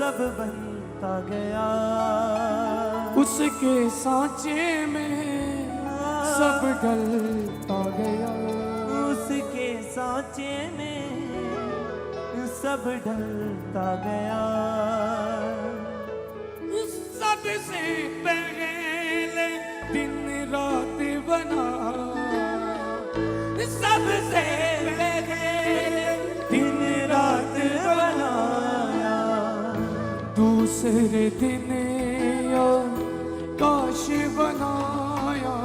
सब बनता गया। उसके सांचे में सब ढलता गया। उसके सांचे में सब ढलता गया। सबसे पहले दिन रात बना, सबसे पहले दिन रात बनाया। दूसरे दिन काश बनाया।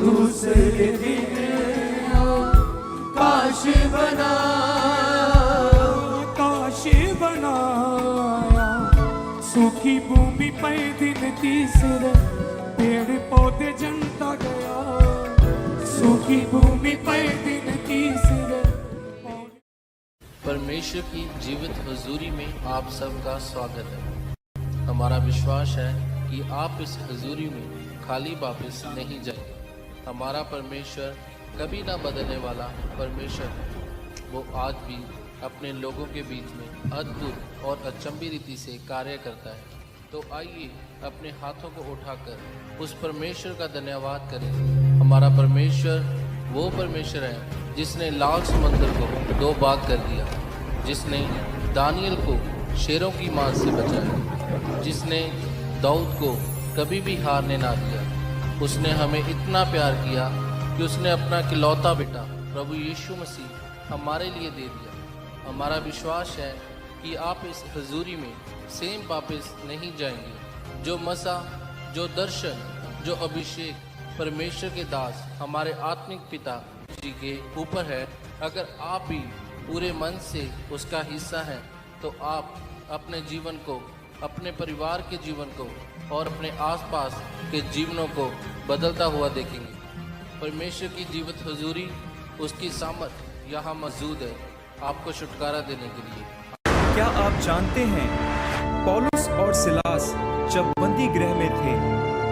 दूसरे दिन काश बनाया। काश बनाया। सूखी भूमि पर दिन तीसरे पेड़ पौधे जनता गया। सूखी भूमि पर दिन तीसरे। परमेश्वर की जीवित हुजूरी में आप सबका स्वागत है। हमारा विश्वास है कि आप इस हुजूरी में खाली वापस नहीं जाएंगे। हमारा परमेश्वर कभी ना बदलने वाला परमेश्वर है। वो आज भी अपने लोगों के बीच में अद्भुत और अचंभी रीति से कार्य करता है। तो आइए अपने हाथों को उठाकर उस परमेश्वर का धन्यवाद करें। हमारा परमेश्वर वो परमेश्वर है जिसने लाल समंदर को दो भाग कर दिया, जिसने दानियल को शेरों की मार से बचाया, जिसने दाऊद को कभी भी हारने ना दिया। उसने हमें इतना प्यार किया कि उसने अपना इकलौता बेटा प्रभु यीशु मसीह हमारे लिए दे दिया। हमारा विश्वास है कि आप इस हुजूरी में सेम वापस नहीं जाएंगे। जो मसा, जो दर्शन, जो अभिषेक परमेश्वर के दास हमारे आत्मिक पिता जी के ऊपर है, अगर आप भी पूरे मन से उसका हिस्सा हैं तो आप अपने जीवन को, अपने परिवार के जीवन को और अपने आसपास के जीवनों को बदलता हुआ देखेंगे। परमेश्वर की जीवित हुजूरी, उसकी सामर्थ यहाँ मौजूद है आपको छुटकारा देने के लिए। क्या आप जानते हैं, पौलुस और सिलास जब बंदी गृह में थे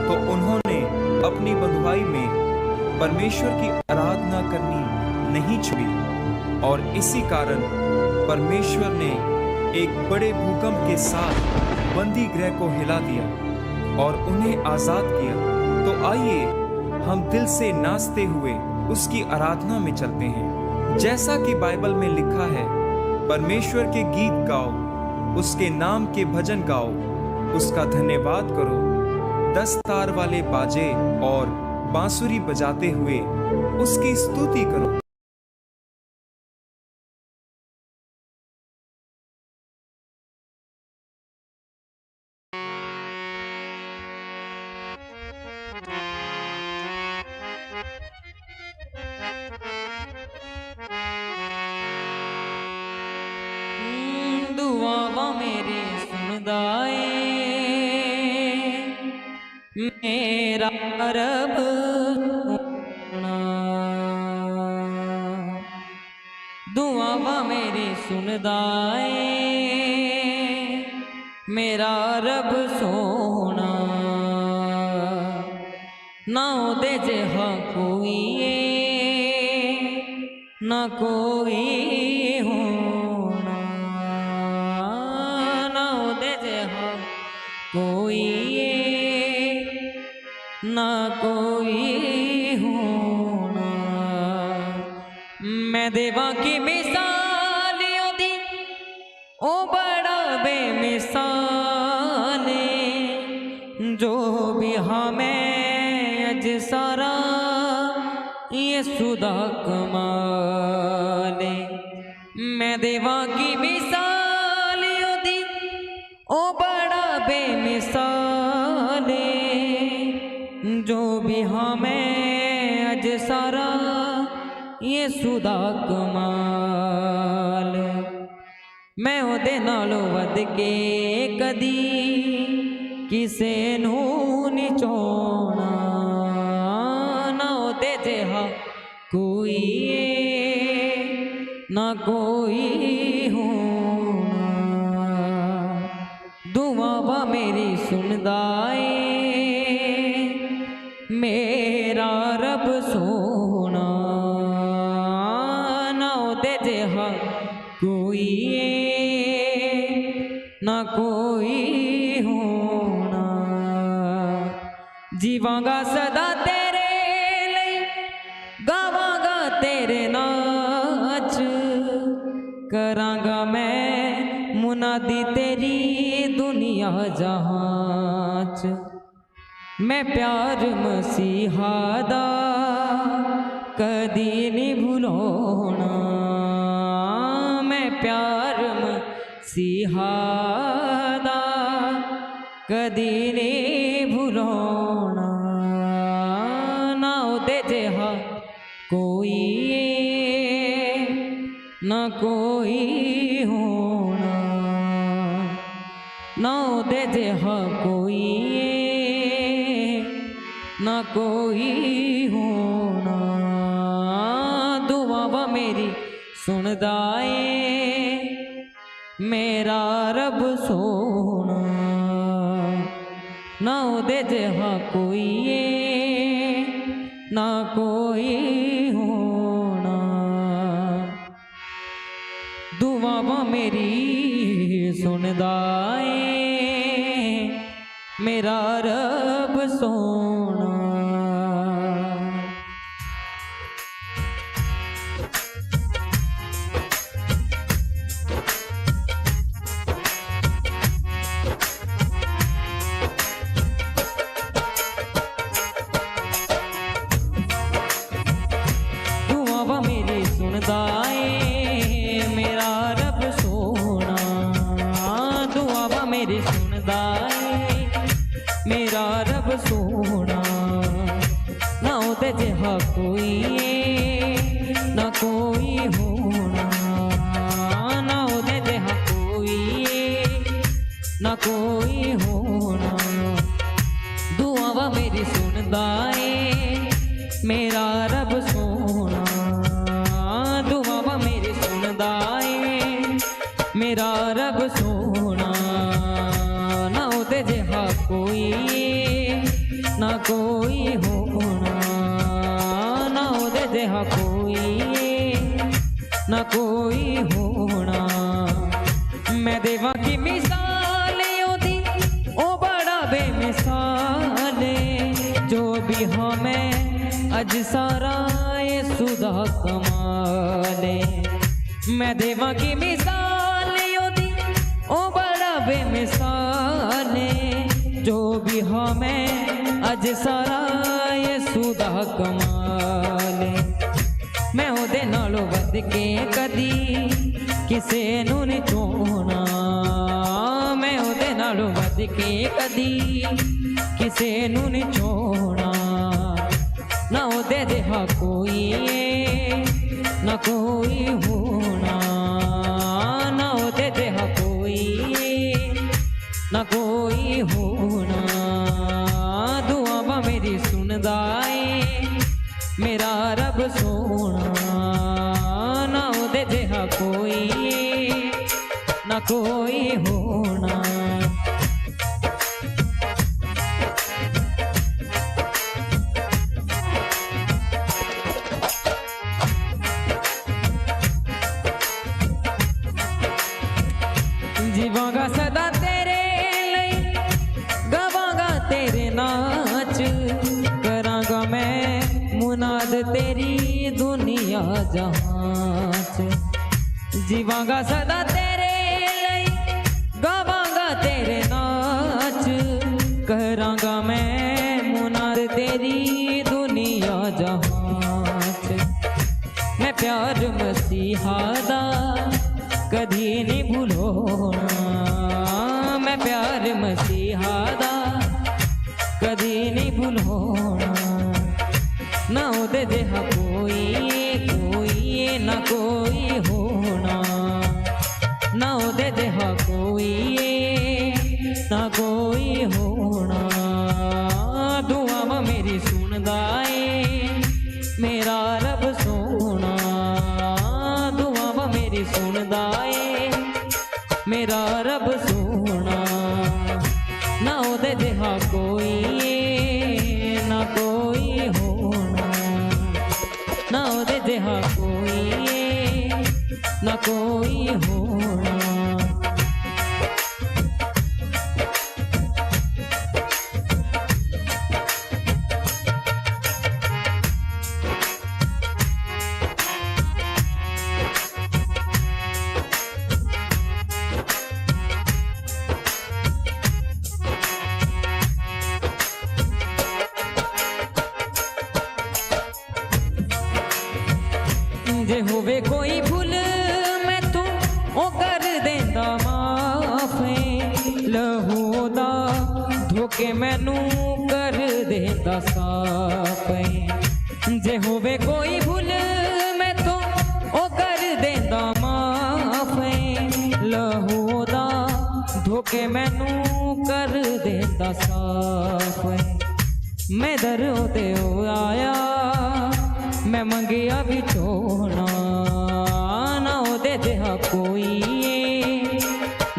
तो उन्होंने अपनी बंधुआई में परमेश्वर की आराधना करनी नहीं छोड़ी, और इसी कारण परमेश्वर ने एक बड़े भूकंप के साथ बंदी गृह को हिला दिया और उन्हें आजाद किया। तो आइए हम दिल से नाचते हुए उसकी आराधना में चलते हैं। जैसा कि बाइबल में लिखा है, परमेश्वर के गीत गाओ, उसके नाम के भजन गाओ, उसका धन्यवाद करो, 10 तार वाले बाजे और बांसुरी बजाते हुए उसकी स्तुति करो। दुआवा मेरी सुनदाए मेरा रब सुना। दुआवा मेरी सुनदाए मेरा रब सोना। ना दे जहा कोई ना कोई कोई ना कोई होना। मैं देवा की मिसालियों दी ओ बड़ा बेमिसाल, जो भी हमें अज सारा ये सुदा कमाले। मैं देवा की मिसालियों दी ओ बड़ा बेमिसाले, जो भी हमें अज सारा ये सुदा कमाल। मैं ओदे नालों वध के कदी किसे नू नहीं चाहना। ना ओदे जिहा कोई ना कोई होना। दुआवा मेरी सुनदा ए मेरा रब सोना। ना ओदे जिहा कोई ना कोई होना। जीवांगा सदा तेरे लिए, गावांगा तेरे नाच, करांगा मैं मुनादी तेरी दुनिया जहां च। मैं प्यार मसीहा दा कदी नहीं भुलाना, मैं प्यार मसीहा दा कदी नहीं भुलाना। ना ओदे जिहा कोई ना कोई होना, ना ओदे जिहा कोई ना कोई होना। दुआवा मेरी सुनदा ए मेरा रब सोना, ना ओदे जिहा कोई ना कोई होना। दुआवा मेरी सुनदा ए मेरा रब सोना। दुआवा मेरी सुनदा ए मेरा रब सोना, दुआवा मेरी सुनदा मेरा रब सोना। ना ओदे जिहा कोई ना कोई होना, ना ओदे जिहा कोई ना कोई होना। दुआवा मेरी सुनदा ए मेरा रब सोना, दुआवा मेरी सुनदा ए मेरा रब सोना। ना ओदे जिहा कोई ना कोई होना, ना ओदे जिहा कोई ना कोई होना। मैं देवा की मिसाल ओदी ओ बड़ा बेमिसाल, जो भी हमें अज सारा ये सुधा कमाले। मैं देवा की मिसाल ओदी ओ बड़ा बेमिसाल, जो भी हमें अज सारा ये सुधा कमाले। मैं ओदे नालों वध के कदी किसे नूं नहीं चोना, मैं ओदे नालों वध के कदी किसे नूं नहीं चोना। ना ओदे जिहा कोई ना कोई होना, ना ओदे जिहा कोई ना कोई होना। दुआवा मेरी सुनदा ए मेरा रब सोना, ना ओदे जिहा कोई ना कोई होना। जीवांगा सदा तेरे लिए, गावांगा तेरे नाच, करांगा मैं मुनाद तेरी दुनिया जहां च। जीवांगा सदा तेरे लिए, गावांगा तेरे नाच, करांगा मैं मुनाद तेरी दुनिया जहां च। मैं प्यार मसीहा दा कदी नहीं भुलोना, मैं प्यार मसीहा दा कदी नहीं भुलोना। ना ओदे जिहा कोई ना कोई होना, ना ओदे जिहा कोई ना कोई होना। दुआवा मेरी सुनदा ए मेरा रब सोना, दुआवा मेरी सुनदा ए मेरा रब सोना। ना ओदे जिहा कोई ना कोई होना, ना ओदे जिहा कोई ना कोई होना। धोखे मैनू कर देता साफ जे होवे कोई भूल मैं तो ओ कर देता माफ लहू दा धोखे मैनू कर देता साफ मैं दरों ते आया मैं मंगिया भी छोड़ना ना ओदे जिहा कोई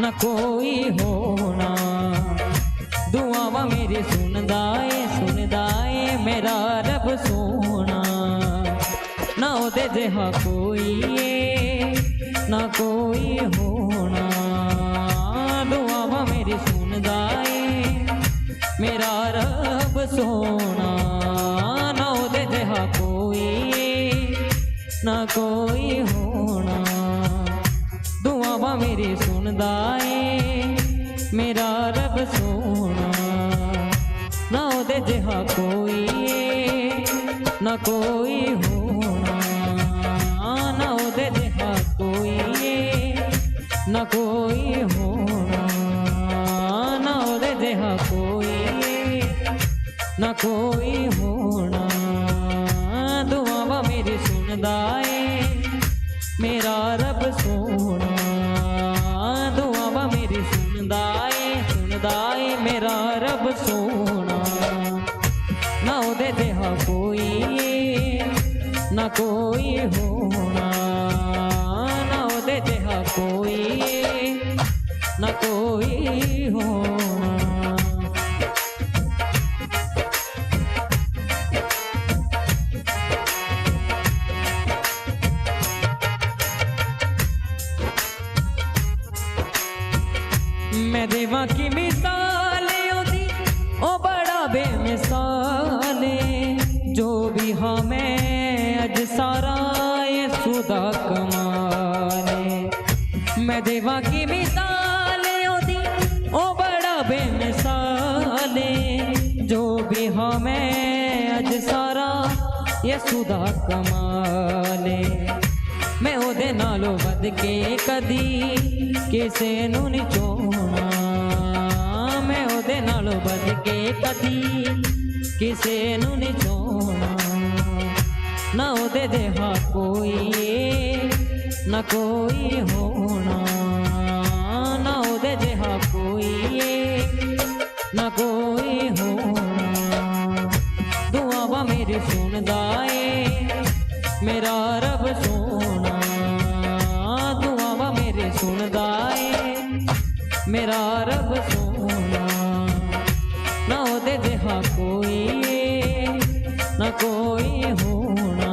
ना कोई होना दुआवा मेरी सुनदा ए मेरा रब सोना ना ओदे जिहा कोई ना कोई होना दुआवा मेरी सुनदा ए मेरा रब सोना ना ओदे जिहा कोई ना कोई होना दुआवा मेरी सुनदा ए मेरा रब सोना ना ओदे जिहा कोई ना कोई होना ना ओदे जिहा कोई ना कोई होना ना ओदे जिहा कोई ना कोई होना दुआवा मेरी सुनदा ए मेरा रब सोना दुआवा मेरी सुनदा ए मेरा रब सोना ना ओदे जिहा कोई ना कोई होना ना ओदे जिहा कोई ना कोई होना मैं देवा की मिसाल ओदी ओ बड़ा बेमिसाल जो भी हाँ मैं अज सारा ये सुदा कमाले मैं देवा की मिसाल ओदी ओ बड़ा बेमिसाल जो भी हाँ मैं अज सारा ये सुदा कमाले मैं ओदे नालों वध के कदी किसे नू नहीं चोना मैं ओदे नालों वध के कदी किसे नू नहीं चोना ना ओदे जिहा कोई ना कोई होना ना ओदे जिहा कोई ना कोई होना दुआवा मेरी सुनदा ए मेरा रब सोना दुआवा मेरी सुनदा ए मेरा रब सोना ना ओदे जिहा कोई ना कोई होना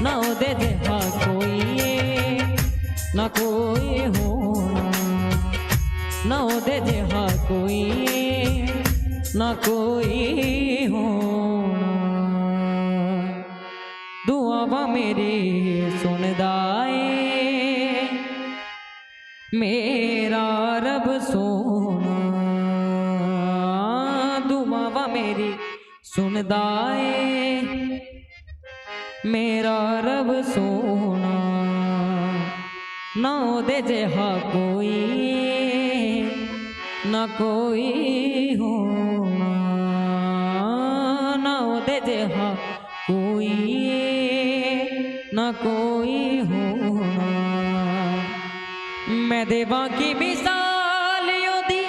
ना ओदे जिहा कोई ना कोई होना ना ओदे जिहा कोई ना कोई होना दुआवा मेरी सुनदा ए मेरा रब सोना दुआवा मेरी सुनदा ए मेरा रब सोना ना ओदे जिहा कोई ना कोई होना ना ओदे जिहा कोई ना कोई होना मैं देवा की मिसाल ओदी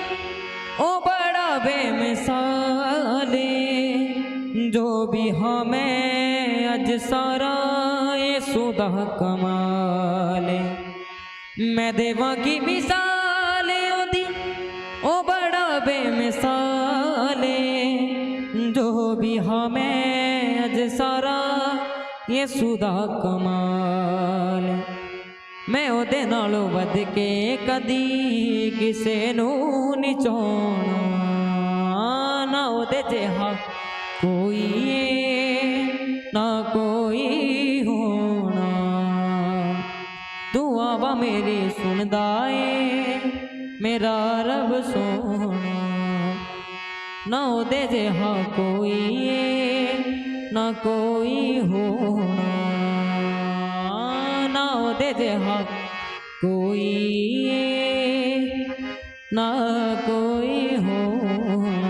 ओ बड़ा बेमिसाल जो भी हाँ मैं अज सारा ये सुदा कमाल मैं देवा की मिसाल ओदी ओ बड़ा बेमिसाल जो भी हाँ मैं अज सारा ये सुदा कमाल मैं ओदे नालों वध के कदी किसे नू नहीं चोना ना ओदे जिहा कोई ना कोई होना दुआवा मेरी सुनदा ए मेरा रब सोना ना ओदे जिहा कोई ना कोई होना ना ओदे जिहा कोई ना कोई होना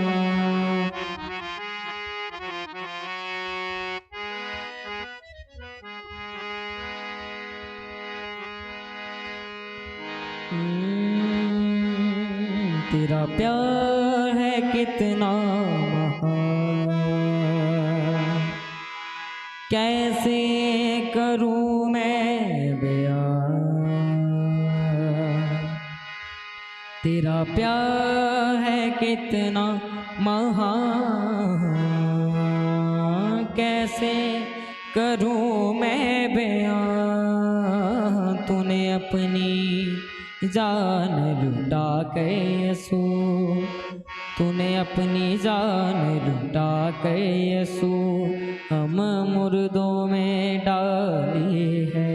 तेरा प्यार है कितना महान, कैसे करूं मैं बयान। तेरा प्यार है कितना महान, कैसे करूं मैं बयान। तूने अपनी जान लुटा के यसू, तूने अपनी जान लुटा के यसू हम मुर्दों में डाली है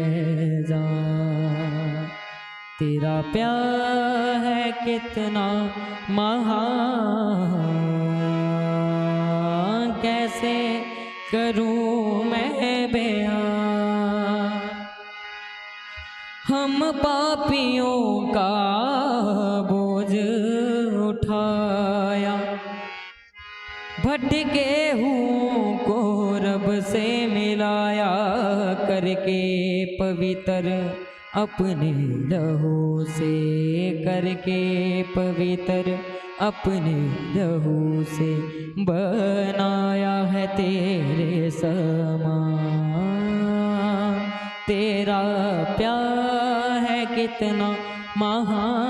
जान। तेरा प्यार है कितना महान, कैसे करूं मैं बयान। हम पापियों का बोझ उठाया, भटके हूँ को रब से मिलाया, करके पवित्र अपने लहू से, करके पवित्र अपने लहू से बनाया है तेरे समान। तेरा प्यार है कितना महान,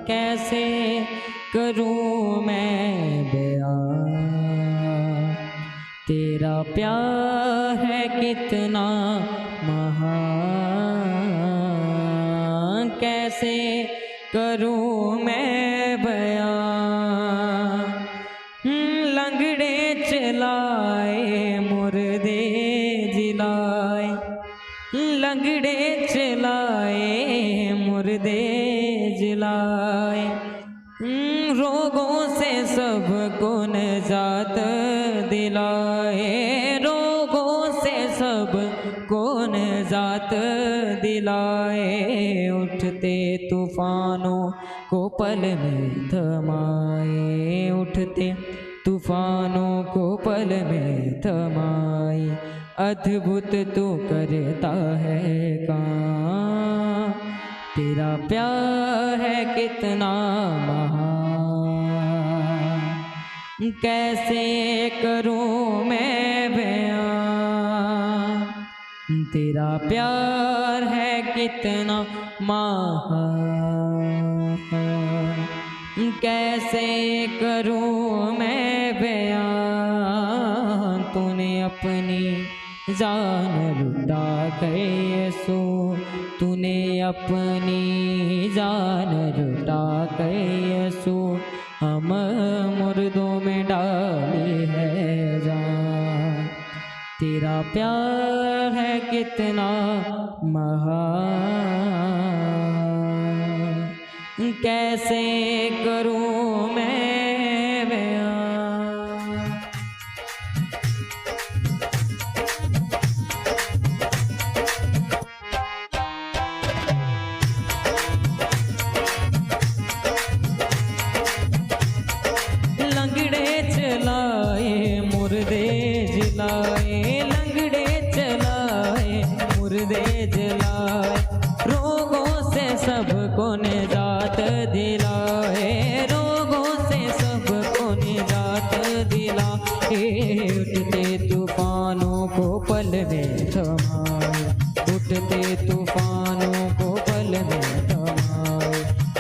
कैसे करूं मैं बयान। तेरा प्यार है कितना महान, कैसे करूं मैं बयान। लंगड़े चलाए मुर्दे जिलाए, लंगड़े चलाए मुर्दे जिलाए। रोगों से सबको निजात दिलाए, रोगों से सबको निजात दिलाए। उठते तूफानों को पल में थमाए, उठते तूफानों को पल में थमाए। अद्भुत तू करता है काम, तेरा प्यार है कितना महान, कैसे करूं मैं बयान। तेरा प्यार है कितना महान, कैसे करूं मैं बयान। तूने अपनी जान लुटा के यसू, तूने अपनी जान लुटा के यसू हम मुर्दों में डाली है जान। तेरा प्यार है कितना महान, कैसे करूं मैं बयान। लंगड़े चलाए मुर्दे जिलाए, लंगड़े चलाए मुर्दे जिलाए। रोगों से सबको निजात दिलाए, रोगों से सबको निजात दिलाए। उठते तूफानों को पल में थमाए, उठते तूफानों को पल में थमाए।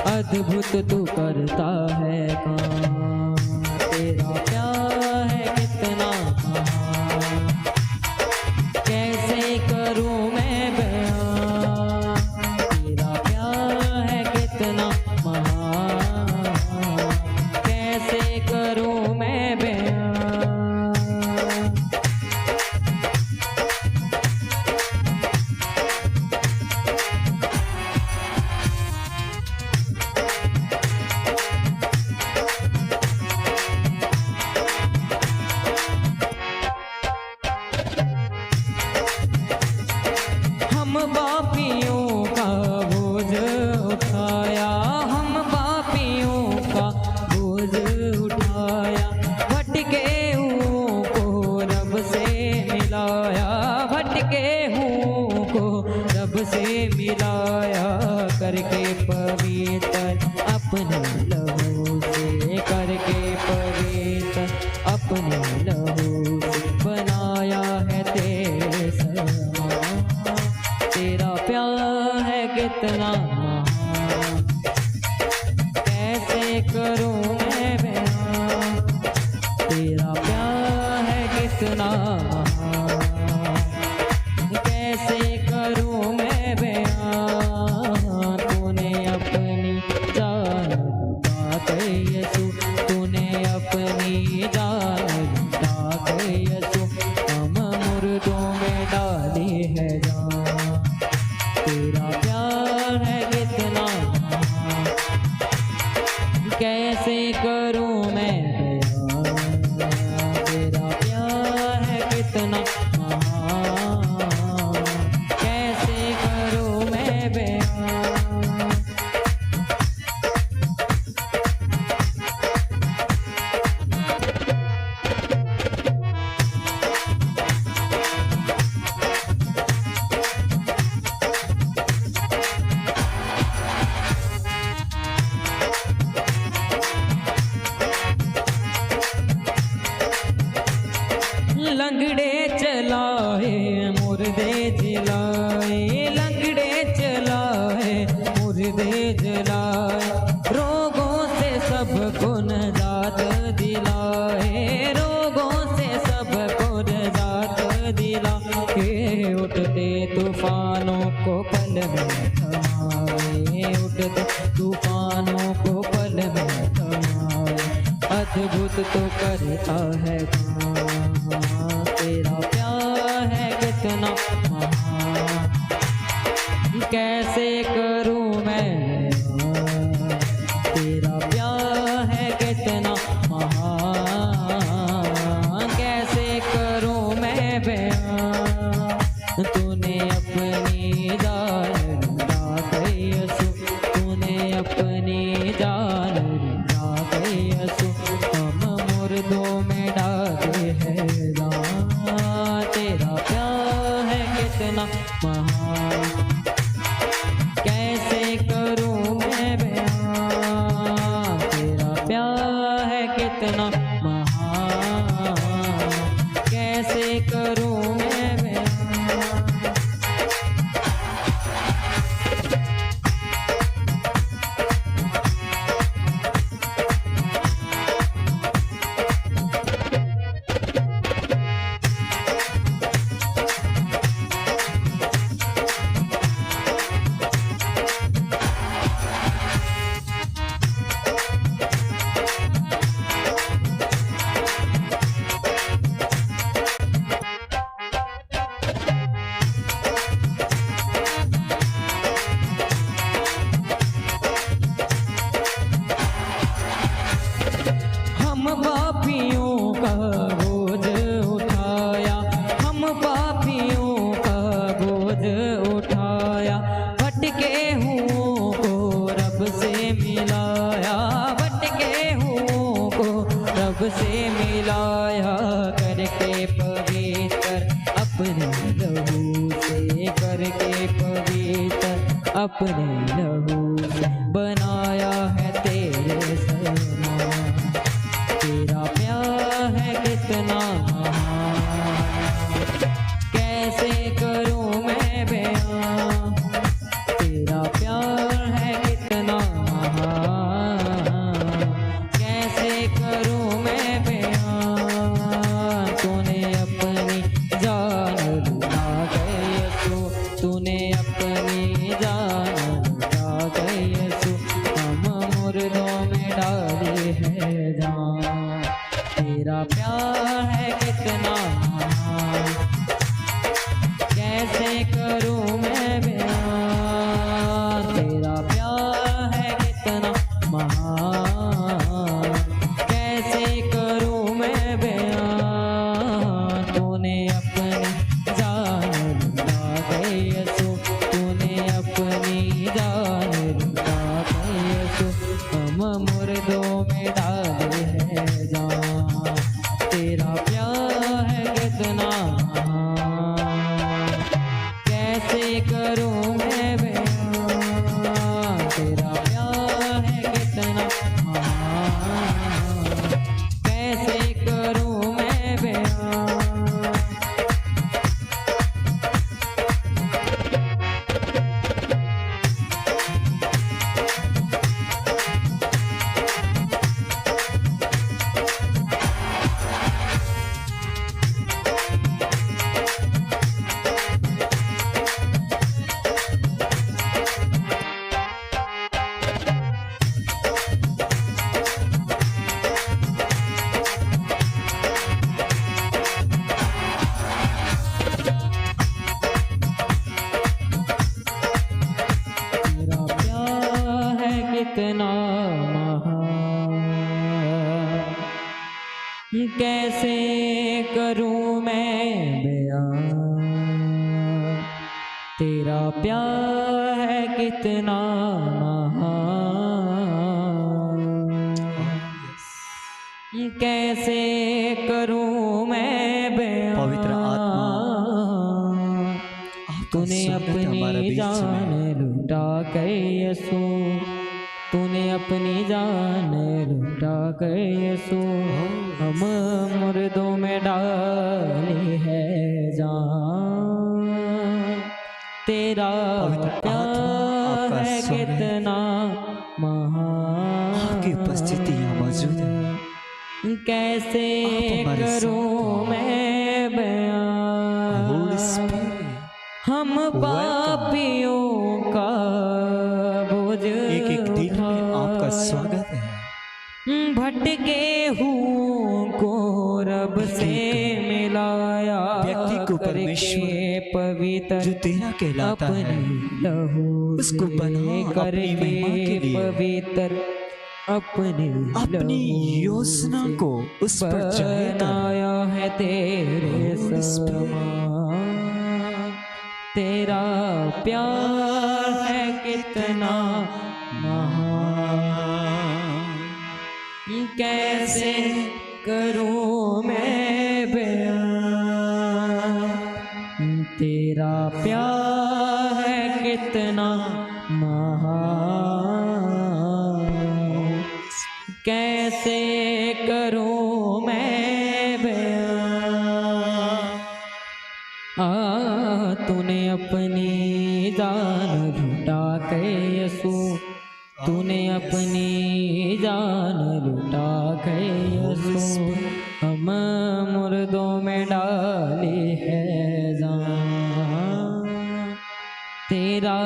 अद्भुत तू करता है काम, तेरा प्यार है कितना महान, कैसे करूं मैं बयान। तेरा प्यार है कितना महान, कैसे करूं मैं बयान। हम पापियों का बोझ उठाया, हम पापियों का बोझ उठाया। भटके हुओं को रब से मिलाया, भटके हुओं को रब से मिलाया करके पवित्र अपने लहू से, करके पवित्र अपने लहू से बनाया है तेरे समान। तेरा प्यार है कितना महान, कैसे करूं मैं बयान। तेरा प्यार है कितना महान, कैसे करूं मैं बयान। तूने अपनी जान लुटा कर यीशु, तूने अपनी जान लुटा कर यीशु हम मुर्दों में डाली है जान। तेरा प्यार है कितना महान, कैसे करूं मैं बयान। तेरा प्यार है कितना महान, कैसे करूं मैं बयान। लंगड़े चलाए मुर्दे जिलाए, लंगड़े चलाए मुर्दे जलाए, रोगों से सबको नजात दिलाए, रोगों से सबको नजात दिलाए। उठते तूफानों को पल में थमाए, उठते तूफानों को पल में थमाए, अद्भुत तो करता है काम। तेरा प्यार है कितना महान, कैसे करूं मैं बयान। तेरा प्यार है कितना महान, कैसे करूं मैं बयान। तूने अपनी जान लुटा कर यीशु, तूने अपनी जान लुटा कर यीशु हम मुर्दों में डाले है जान। तेरा प्यार है कितना महान, कैसे करूं मैं बयान। तेरा प्यार है कितना महान, कैसे करूं मैं बयान। हम पापियों का बोझ उठाया, हम पापियों का बोझ उठाया, भटके हुओं को रब से मिलाया, भटके हुओं को रब से मिलाया करके पवित्र अपने लहू से, करके पवित्र अपने लहू से बनाया है तेरे समान। तेरा प्यार है कितना महान, कैसे करूं मैं बयान। तेरा प्यार है कितना महान, कैसे करूं मैं बयान। तूने अपनी जान लुटा कर यीशु, तूने अपनी जान लुटा कर यीशु हम मुर्दों में डाली है जान। तेरा प्यार है कितना महान, कैसे करूं मैं बयान। तेरा प्यार है कितना महान, कैसे करूं मैं बयान। तूने अपनी जान लुटा कर यीशु, तूने अपनी जान लुटा कर यीशु हम मुर्दों में डाले है जान। तेरा प्यार है कितना महान, कैसे करूं मैं तेरा प्यार है कितना महान, कैसे करूं मैं बयां। पवित्र तूने अपनी जान लुटा कर यसू, तूने अपनी जान लुटा कर यसू, हम मुर्दों में डाली है जान। तेरा प्यार है कितना महान, आपकी उपस्थिति यहाँ मौजूद है। कैसे करूं मैं बयां। Holy Spirit, हम पापियों का बोझ एक एक दिन में आपका स्वागत है। भटके हूँ को रब से मिलाया, व्यक्ति को परमेश्वर पवित्र जो तेरा कहलाता है लहू उसको बनाओ अपनी महिमा के लिए। पवित्र अपनी योजना को उस पर जाहिर कर। बनाया है तेरे समान। तेरा प्यार है कितना महान, कैसे करूं मैं बयां। तेरा प्यार है कितना महान, कैसे करूं मैं बयां। तूने अपनी जान लुटा के यसू, तूने अपनी जान लुटा के यसू, हम मुर्दों में डाली है जान। तेरा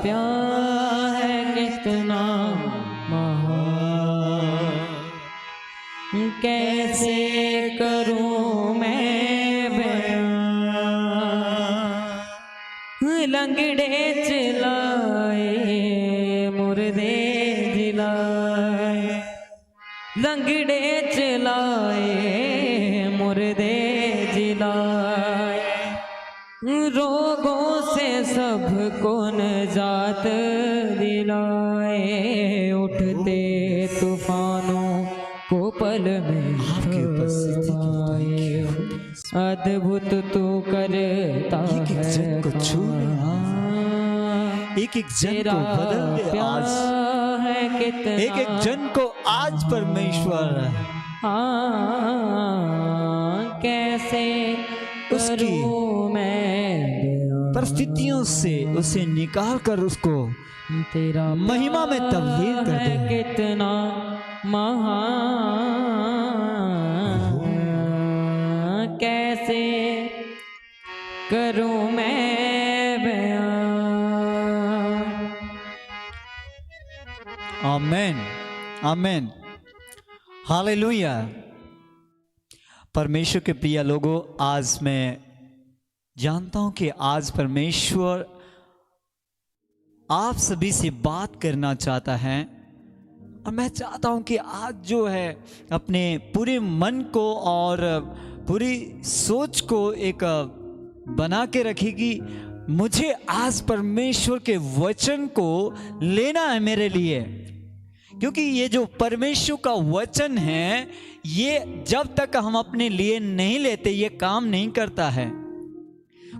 प्यार है कितना महान, कैसे करूं मैं बयां। लंगड़े चलाए मुर्दे जिलाए, लंगड़े चलाए मुर्दे जिलाए, रोगों से सबको निजात दिलाए। उठते तूफानों को पल में थमाए, अद्भुत तू करता है एक एक जन को बदल दे आज। एक एक जन को आज परमेश्वर कैसे उसकी परिस्थितियों से उसे निकाल कर उसको तेरा महिमा में तब्दील कर दे। कितना महान, कैसे करूं मैं बयां। आमेन, आमेन, हालेलुया। परमेश्वर के प्रिय लोगों, आज मैं जानता हूं कि आज परमेश्वर आप सभी से बात करना चाहता है, और मैं चाहता हूं कि आज जो है अपने पूरे मन को और पूरी सोच को एक बना के रखेगी। मुझे आज परमेश्वर के वचन को लेना है मेरे लिए, क्योंकि ये जो परमेश्वर का वचन है, ये जब तक हम अपने लिए नहीं लेते ये काम नहीं करता है।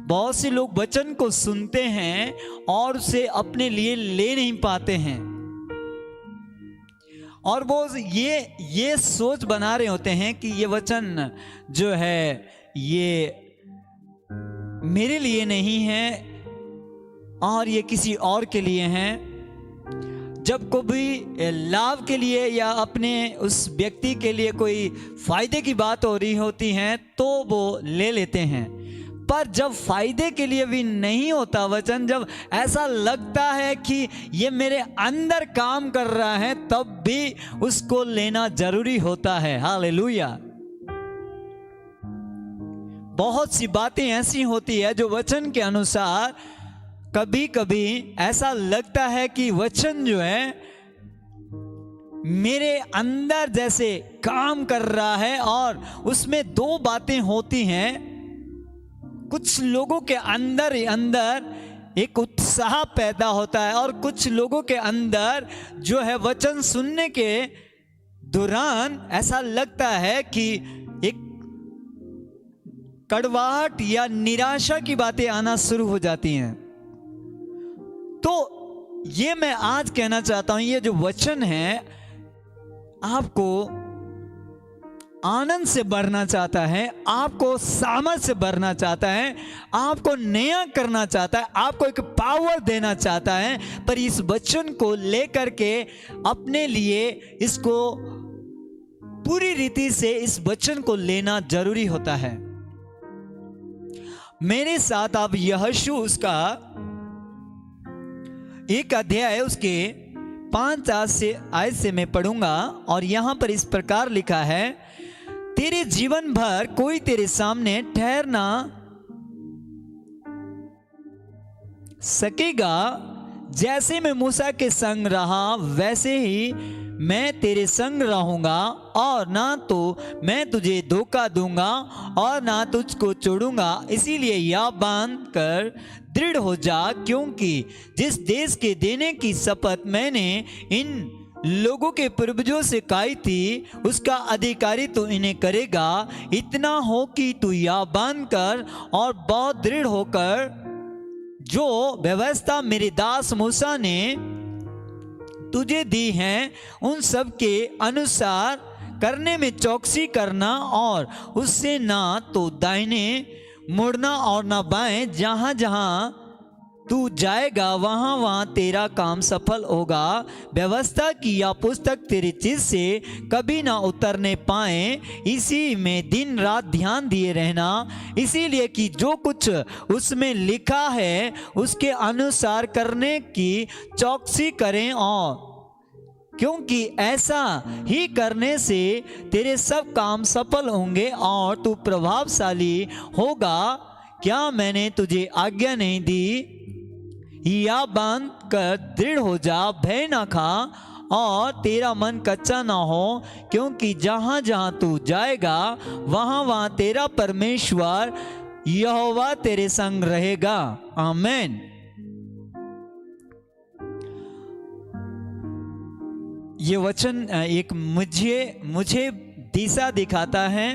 बहुत से लोग वचन को सुनते हैं और उसे अपने लिए ले नहीं पाते हैं, और वो ये सोच बना रहे होते हैं कि ये वचन जो है ये मेरे लिए नहीं है और ये किसी और के लिए है। जब कोई लाभ के लिए या अपने उस व्यक्ति के लिए कोई फायदे की बात हो रही होती है तो वो ले लेते हैं, पर जब फायदे के लिए भी नहीं होता वचन, जब ऐसा लगता है कि ये मेरे अंदर काम कर रहा है, तब भी उसको लेना जरूरी होता है। हालेलुया। बहुत सी बातें ऐसी होती है जो वचन के अनुसार कभी कभी ऐसा लगता है कि वचन जो है मेरे अंदर जैसे काम कर रहा है, और उसमें दो बातें होती हैं। कुछ लोगों के अंदर ही अंदर एक उत्साह पैदा होता है और कुछ लोगों के अंदर जो है वचन सुनने के दौरान ऐसा लगता है कि एक कड़वाहट या निराशा की बातें आना शुरू हो जाती हैं। तो ये मैं आज कहना चाहता हूं, ये जो वचन है आपको आनंद से भरना चाहता है, आपको सामर्थ से भरना चाहता है, आपको नया करना चाहता है, आपको एक पावर देना चाहता है। पर इस वचन को लेकर के अपने लिए इसको पूरी रीति से इस वचन को लेना जरूरी होता है। मेरे साथ आप यहोशू उसका 1 अध्याय उसके 5 आयत से मैं पढ़ूंगा और यहां पर इस प्रकार लिखा है, तेरे जीवन भर कोई तेरे सामने ठहर ना सकेगा। जैसे मैं मूसा के संग रहा वैसे ही मैं तेरे संग रहूंगा, और ना तो मैं तुझे धोखा दूंगा और ना तुझको छोड़ूंगा। इसीलिए यह बांध कर दृढ़ हो जा, क्योंकि जिस देश के देने की शपथ मैंने इन लोगों के पूर्वजों से खाई थी उसका अधिकारी तो इन्हें करेगा। इतना हो कि तू यह बांध कर और बहुत दृढ़ होकर जो व्यवस्था मेरे दास मूसा ने तुझे दी है उन सब के अनुसार करने में चौकसी करना, और उससे ना तो दाहिने मुड़ना और ना बाएं। जहां जहां तू जाएगा वहां वहां तेरा काम सफल होगा। व्यवस्था की यह पुस्तक तेरे चित्त से कभी ना उतरने पाए, इसी में दिन रात ध्यान दिए रहना। इसीलिए कि जो कुछ उसमें लिखा है उसके अनुसार करने की चौकसी करें, और क्योंकि ऐसा ही करने से तेरे सब काम सफल होंगे और तू प्रभावशाली होगा। क्या मैंने तुझे आज्ञा नहीं दी? या बांध कर दृढ़ हो जा, भय ना खा और तेरा मन कच्चा ना हो, क्योंकि जहां जहां तू जाएगा वहां वहां तेरा परमेश्वर यहोवा तेरे संग रहेगा। आमीन। ये वचन एक मुझे दिशा दिखाता है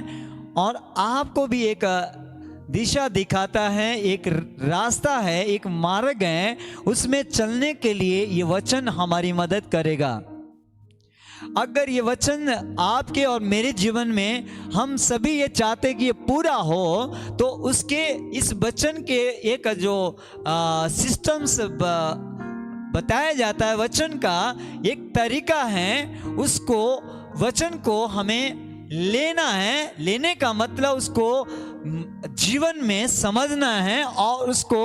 और आपको भी एक दिशा दिखाता है, एक रास्ता है, एक मार्ग है, उसमें चलने के लिए ये वचन हमारी मदद करेगा। अगर ये वचन आपके और मेरे जीवन में हम सभी ये चाहते कि ये पूरा हो, तो उसके इस वचन के एक जो सिस्टम्स बताया जाता है, वचन का एक तरीका है, उसको वचन को हमें लेना है। लेने का मतलब उसको जीवन में समझना है और उसको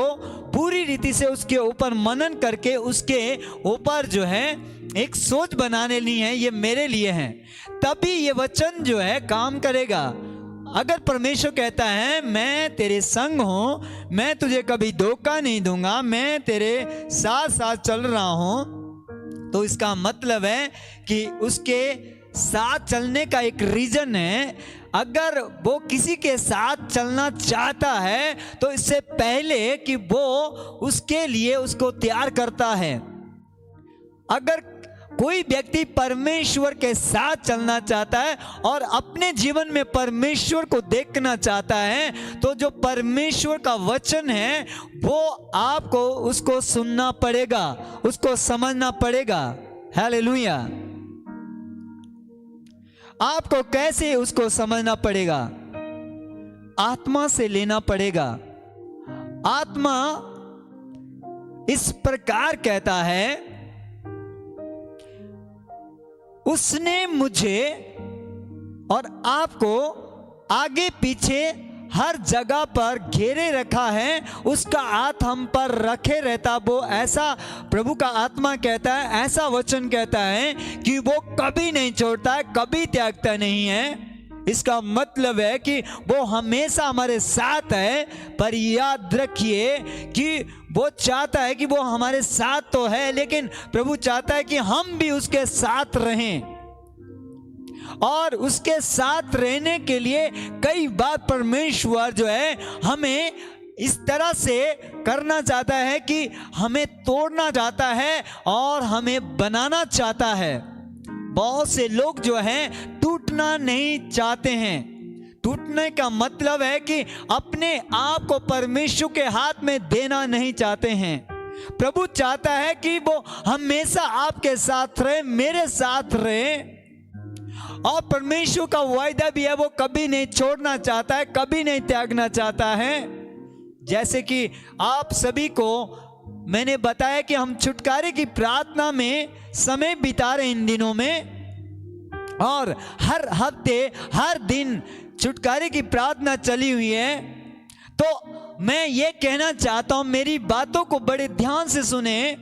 पूरी रीति से उसके ऊपर मनन करके उसके ऊपर जो है एक सोच बनाने ली है, ये मेरे लिए है, तभी ये वचन जो है काम करेगा। अगर परमेश्वर कहता है मैं तेरे संग हूं, मैं तुझे कभी धोखा नहीं दूंगा, मैं तेरे साथ साथ चल रहा हूं, तो इसका मतलब है कि उसके साथ चलने का एक रीजन है। अगर वो किसी के साथ चलना चाहता है तो इससे पहले कि वो उसके लिए उसको तैयार करता है। अगर कोई व्यक्ति परमेश्वर के साथ चलना चाहता है और अपने जीवन में परमेश्वर को देखना चाहता है, तो जो परमेश्वर का वचन है वो आपको उसको सुनना पड़ेगा, उसको समझना पड़ेगा। हालेलुया। आपको कैसे उसको समझना पड़ेगा? आत्मा से लेना पड़ेगा। आत्मा इस प्रकार कहता है, उसने मुझे और आपको आगे पीछे हर जगह पर घेरे रखा है, उसका हाथ हम पर रखे रहता। वो ऐसा प्रभु का आत्मा कहता है, ऐसा वचन कहता है कि वो कभी नहीं छोड़ता है, कभी त्यागता नहीं है। इसका मतलब है कि वो हमेशा हमारे साथ है। पर याद रखिए कि वो चाहता है कि वो हमारे साथ तो है, लेकिन प्रभु चाहता है कि हम भी उसके साथ रहें। और उसके साथ रहने के लिए कई बार परमेश्वर जो है हमें इस तरह से करना चाहता है कि हमें तोड़ना चाहता है और हमें बनाना चाहता है। बहुत से लोग जो हैं टूटना नहीं चाहते हैं। टूटने का मतलब है कि अपने आप को परमेश्वर के हाथ में देना नहीं चाहते हैं। प्रभु चाहता है कि वो हमेशा आपके साथ रहे, मेरे साथ रहे, और परमेश्वर का वायदा भी है, वो कभी नहीं छोड़ना चाहता है, कभी नहीं त्यागना चाहता है। जैसे कि आप सभी को मैंने बताया कि हम छुटकारे की प्रार्थना में समय बिता रहे इन दिनों में, और हर हफ्ते हर दिन छुटकारे की प्रार्थना चली हुई है। तो मैं ये कहना चाहता हूं, मेरी बातों को बड़े ध्यान से सुने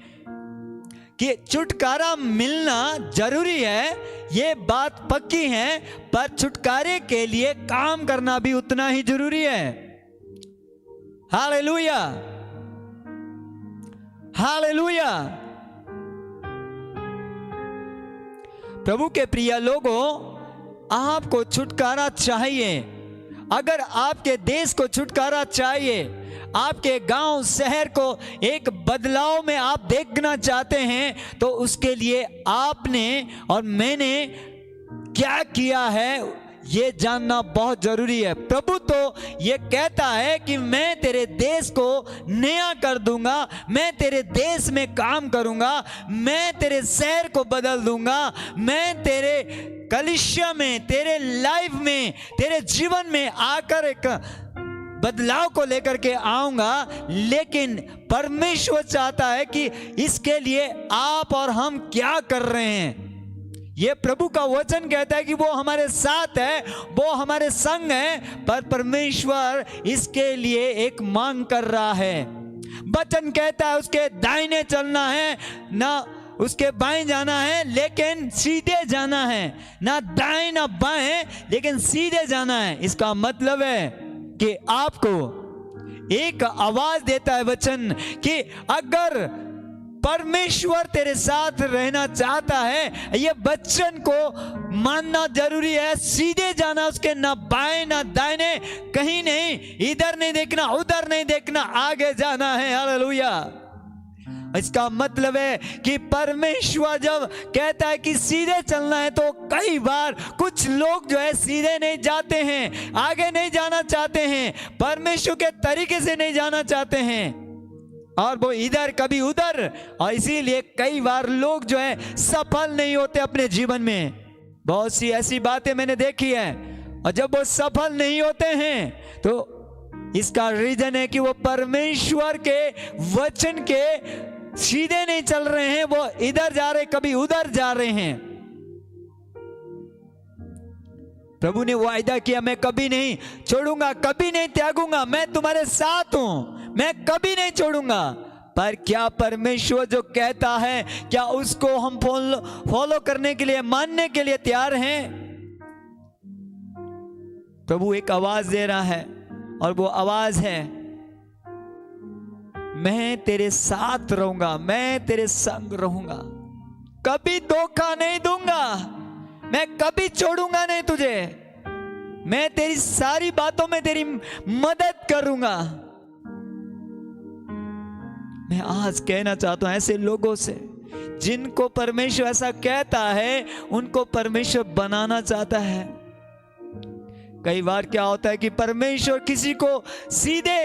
कि छुटकारा मिलना जरूरी है, ये बात पक्की है, पर छुटकारे के लिए काम करना भी उतना ही जरूरी है। Hallelujah, hallelujah. प्रभु के प्रिय लोगों, आपको छुटकारा चाहिए। अगर आपके देश को छुटकारा चाहिए, आपके गांव शहर को एक बदलाव में आप देखना चाहते हैं, तो उसके लिए आपने और मैंने क्या किया है ये जानना बहुत जरूरी है। प्रभु तो ये कहता है कि मैं तेरे देश को नया कर दूंगा, मैं तेरे देश में काम करूंगा, मैं तेरे शहर को बदल दूंगा, मैं तेरे कलीसिया में, तेरे लाइफ में, तेरे जीवन में आकर एक बदलाव को लेकर के आऊंगा। लेकिन परमेश्वर चाहता है कि इसके लिए आप और हम क्या कर रहे हैं। ये प्रभु का वचन कहता है कि वो हमारे साथ है, वो हमारे संग है, पर परमेश्वर इसके लिए एक मांग कर रहा है। वचन कहता है उसके दाहिने चलना है, ना उसके बाएं जाना है, लेकिन सीधे जाना है, ना दाएं ना बाएं, लेकिन सीधे जाना है। इसका मतलब है कि आपको एक आवाज देता है वचन कि अगर परमेश्वर तेरे साथ रहना चाहता है, ये वचन को मानना जरूरी है। सीधे जाना उसके, ना बाएं ना दाहिने, कहीं नहीं, इधर नहीं देखना उधर नहीं देखना, आगे जाना है। हालेलुया। इसका मतलब है कि परमेश्वर जब कहता है कि सीधे चलना है, तो कई बार कुछ लोग जो है सीधे नहीं जाते हैं, आगे नहीं जाना चाहते हैं, परमेश्वर के तरीके से नहीं जाना चाहते हैं, और वो इधर कभी उधर, और इसीलिए कई बार लोग जो है सफल नहीं होते अपने जीवन में। बहुत सी ऐसी बातें मैंने देखी है, और जब वो सफल नहीं होते हैं तो इसका रीजन है कि वो परमेश्वर के वचन के सीधे नहीं चल रहे हैं, वो इधर जा रहे, कभी उधर जा रहे हैं। प्रभु ने वायदा किया, मैं कभी नहीं छोड़ूंगा, कभी नहीं त्यागूंगा, मैं तुम्हारे साथ हूं, मैं कभी नहीं छोड़ूंगा। पर क्या परमेश्वर जो कहता है, क्या उसको हम फॉलो करने के लिए, मानने के लिए तैयार हैं? प्रभु एक आवाज दे रहा है, और वो आवाज है, मैं तेरे साथ रहूंगा, मैं तेरे संग रहूंगा, कभी धोखा नहीं दूंगा, मैं कभी छोड़ूंगा नहीं तुझे, मैं तेरी सारी बातों में तेरी मदद करूंगा। मैं आज कहना चाहता हूं ऐसे लोगों से, जिनको परमेश्वर ऐसा कहता है, उनको परमेश्वर बनाना चाहता है। कई बार क्या होता है कि परमेश्वर किसी को सीधे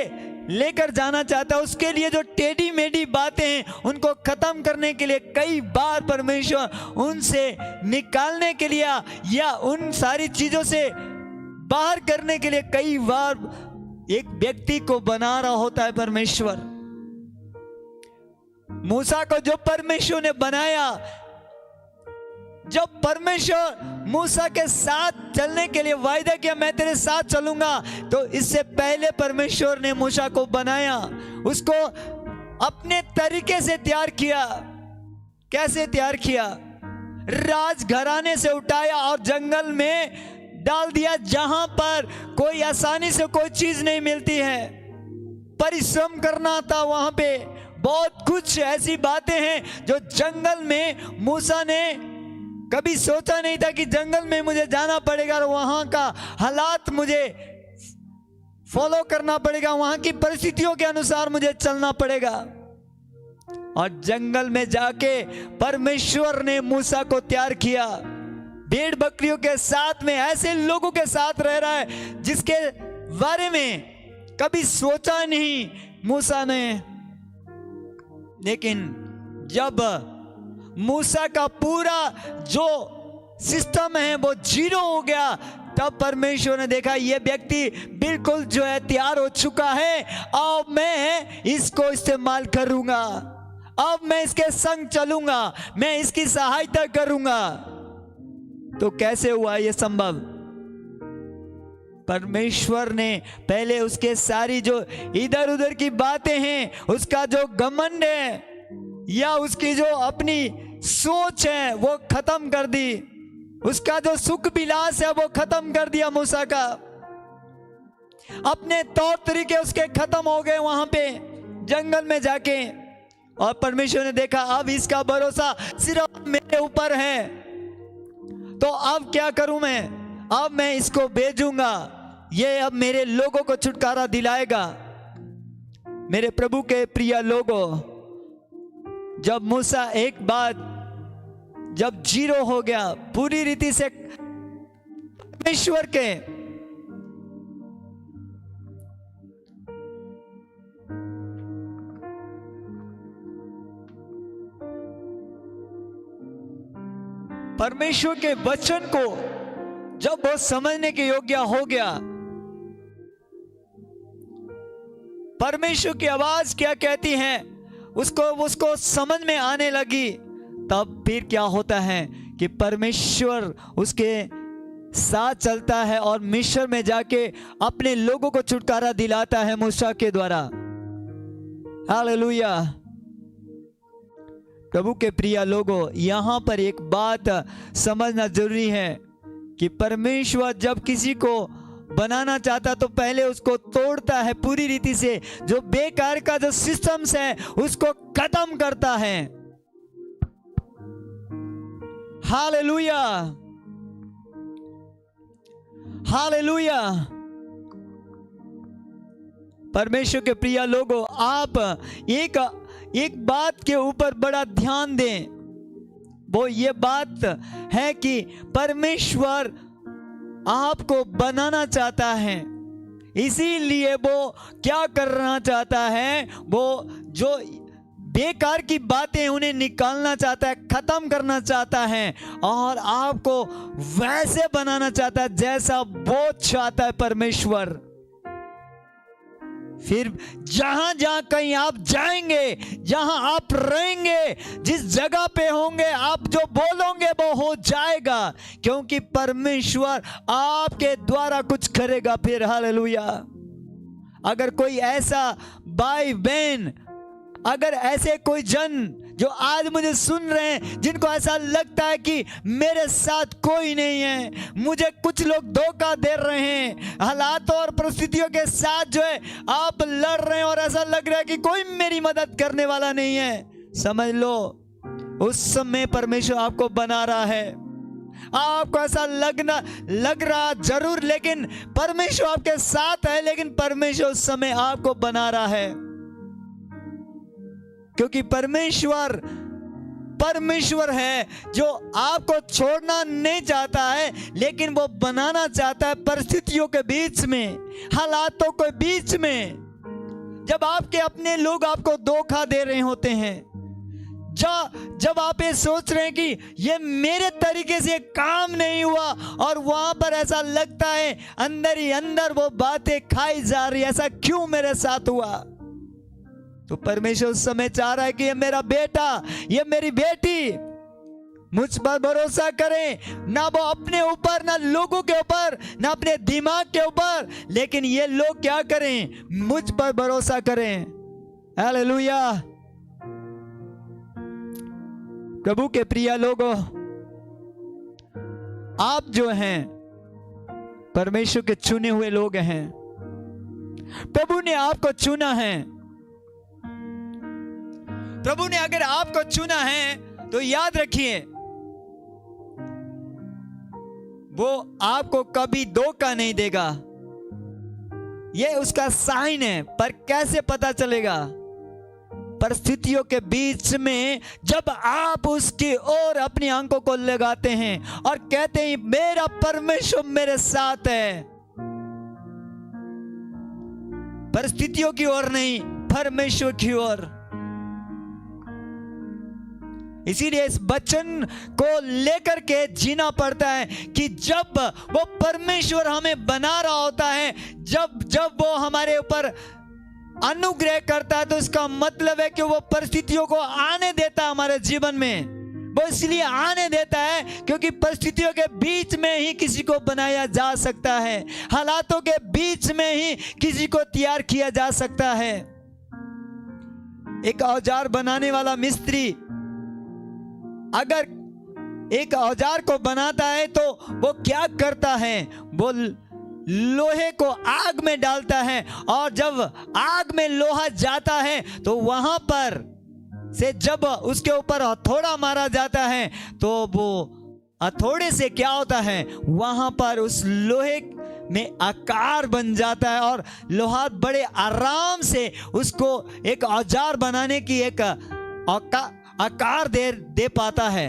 लेकर जाना चाहता है, उसके लिए जो टेढ़ी मेढ़ी बातें हैं उनको खत्म करने के लिए कई बार परमेश्वर उनसे निकालने के लिए या उन सारी चीजों से बाहर करने के लिए कई बार एक व्यक्ति को बना रहा होता है परमेश्वर। मूसा को जो परमेश्वर ने बनाया, जब परमेश्वर मूसा के साथ चलने के लिए वायदा किया, मैं तेरे साथ चलूंगा, तो इससे पहले परमेश्वर ने मूसा को बनाया, उसको अपने तरीके से तैयार किया। कैसे तैयार किया? राजघराने से उठाया और जंगल में डाल दिया, जहां पर कोई आसानी से कोई चीज नहीं मिलती है, परिश्रम करना था वहां पे। बहुत कुछ ऐसी बातें हैं जो जंगल में मूसा ने कभी सोचा नहीं था कि जंगल में मुझे जाना पड़ेगा और वहां का हालात मुझे फॉलो करना पड़ेगा, वहां की परिस्थितियों के अनुसार मुझे चलना पड़ेगा। और जंगल में जाके परमेश्वर ने मूसा को तैयार किया। भेड़ बकरियों के साथ में, ऐसे लोगों के साथ रह रहा है जिसके बारे में कभी सोचा नहीं मूसा ने। लेकिन जब मूसा का पूरा जो सिस्टम है वो जीरो हो गया, तब परमेश्वर ने देखा ये व्यक्ति बिल्कुल जो है तैयार हो चुका है, अब मैं इसको इस्तेमाल करूंगा, अब मैं इसके संग चलूंगा, मैं इसकी सहायता करूंगा। तो कैसे हुआ ये संभव? परमेश्वर ने पहले उसके सारी जो इधर उधर की बातें हैं, उसका जो घमंड है या उसकी जो अपनी सोच है वो खत्म कर दी, उसका जो सुख विलास है वो खत्म कर दिया मूसा का। अपने तौर तरीके उसके खत्म हो गए वहां पे जंगल में जाके। और परमेश्वर ने देखा अब इसका भरोसा सिर्फ मेरे ऊपर है, तो अब क्या करूं मैं? अब मैं इसको भेजूंगा, ये अब मेरे लोगों को छुटकारा दिलाएगा। मेरे प्रभु के प्रिय लोगों, जब मूसा एक बात जब जीरो हो गया पूरी रीति से परमेश्वर के, परमेश्वर के वचन को जब वो समझने के योग्य हो गया, परमेश्वर की आवाज क्या कहती है उसको समझ में आने लगी, तब फिर क्या होता है कि परमेश्वर उसके साथ चलता है और मिस्र में जाके अपने लोगों को छुटकारा दिलाता है मूसा के द्वारा। हालेलुया। प्रभु के प्रिय लोगों, यहां पर एक बात समझना जरूरी है कि परमेश्वर जब किसी को बनाना चाहता तो पहले उसको तोड़ता है पूरी रीति से, जो बेकार का जो सिस्टम्स है उसको खत्म करता है। Hallelujah, hallelujah. परमेश्वर के प्रिय लोगों, आप एक बात के ऊपर बड़ा ध्यान दें, वो ये बात है कि परमेश्वर आपको बनाना चाहता है, इसीलिए वो क्या करना चाहता है, वो जो बेकार की बातें उन्हें निकालना चाहता है, खत्म करना चाहता है और आपको वैसे बनाना चाहता है जैसा वो चाहता है परमेश्वर। फिर जहां जहां कहीं आप जाएंगे, जहां आप रहेंगे, जिस जगह पे होंगे, आप जो बोलोगे वो हो जाएगा, क्योंकि परमेश्वर आपके द्वारा कुछ करेगा। फिर हालेलुया। अगर कोई ऐसा भाई बहन, अगर ऐसे कोई जन जो आज मुझे सुन रहे हैं, जिनको ऐसा लगता है कि मेरे साथ कोई नहीं है, मुझे कुछ लोग धोखा दे रहे हैं, हालातों और परिस्थितियों के साथ जो है आप लड़ रहे हैं और ऐसा लग रहा है कि कोई मेरी मदद करने वाला नहीं है, समझ लो उस समय परमेश्वर आपको बना रहा है। आपको ऐसा लग रहा जरूर, लेकिन परमेश्वर आपके साथ है, लेकिन परमेश्वर उस समय आपको बना रहा है, क्योंकि परमेश्वर है जो आपको छोड़ना नहीं चाहता है, लेकिन वो बनाना चाहता है परिस्थितियों के बीच में, हालातों के बीच में। जब आपके अपने लोग आपको धोखा दे रहे होते हैं, जब आप ये सोच रहे हैं कि ये मेरे तरीके से काम नहीं हुआ, और वहां पर ऐसा लगता है अंदर ही अंदर वो बातें खाई जा रही, ऐसा क्यों मेरे साथ हुआ, तो परमेश्वर उस समय चाह रहा है कि ये मेरा बेटा, ये मेरी बेटी मुझ पर भरोसा करें, ना वो अपने ऊपर, ना लोगों के ऊपर, ना अपने दिमाग के ऊपर, लेकिन ये लोग क्या करें, मुझ पर भरोसा करें। हालेलुया। प्रभु के प्रिय लोगों, आप जो हैं परमेश्वर के चुने हुए लोग हैं। प्रभु ने आपको चुना है। प्रभु ने अगर आपको चुना है तो याद रखिए, वो आपको कभी धोखा नहीं देगा। ये उसका साइन है। पर कैसे पता चलेगा? परिस्थितियों के बीच में जब आप उसकी ओर अपनी आंखों को लगाते हैं और कहते हैं मेरा परमेश्वर मेरे साथ है, परिस्थितियों की ओर नहीं, परमेश्वर की ओर। इसीलिए इस वचन को लेकर के जीना पड़ता है कि जब वो परमेश्वर हमें बना रहा होता है, जब वो हमारे ऊपर अनुग्रह करता है, तो इसका मतलब है कि वो परिस्थितियों को आने देता है हमारे जीवन में। वो इसलिए आने देता है क्योंकि परिस्थितियों के बीच में ही किसी को बनाया जा सकता है, हालातों के बीच में ही किसी को तैयार किया जा सकता है। एक औजार बनाने वाला मिस्त्री अगर एक औजार को बनाता है तो वो क्या करता है? वो लोहे को आग में डालता है, और जब आग में लोहा जाता है तो वहां पर से जब उसके ऊपर हथौड़ा मारा जाता है तो वो हथौड़े से क्या होता है? वहां पर उस लोहे में आकार बन जाता है और लोहा बड़े आराम से उसको एक औजार बनाने की एक आकार दे पाता है।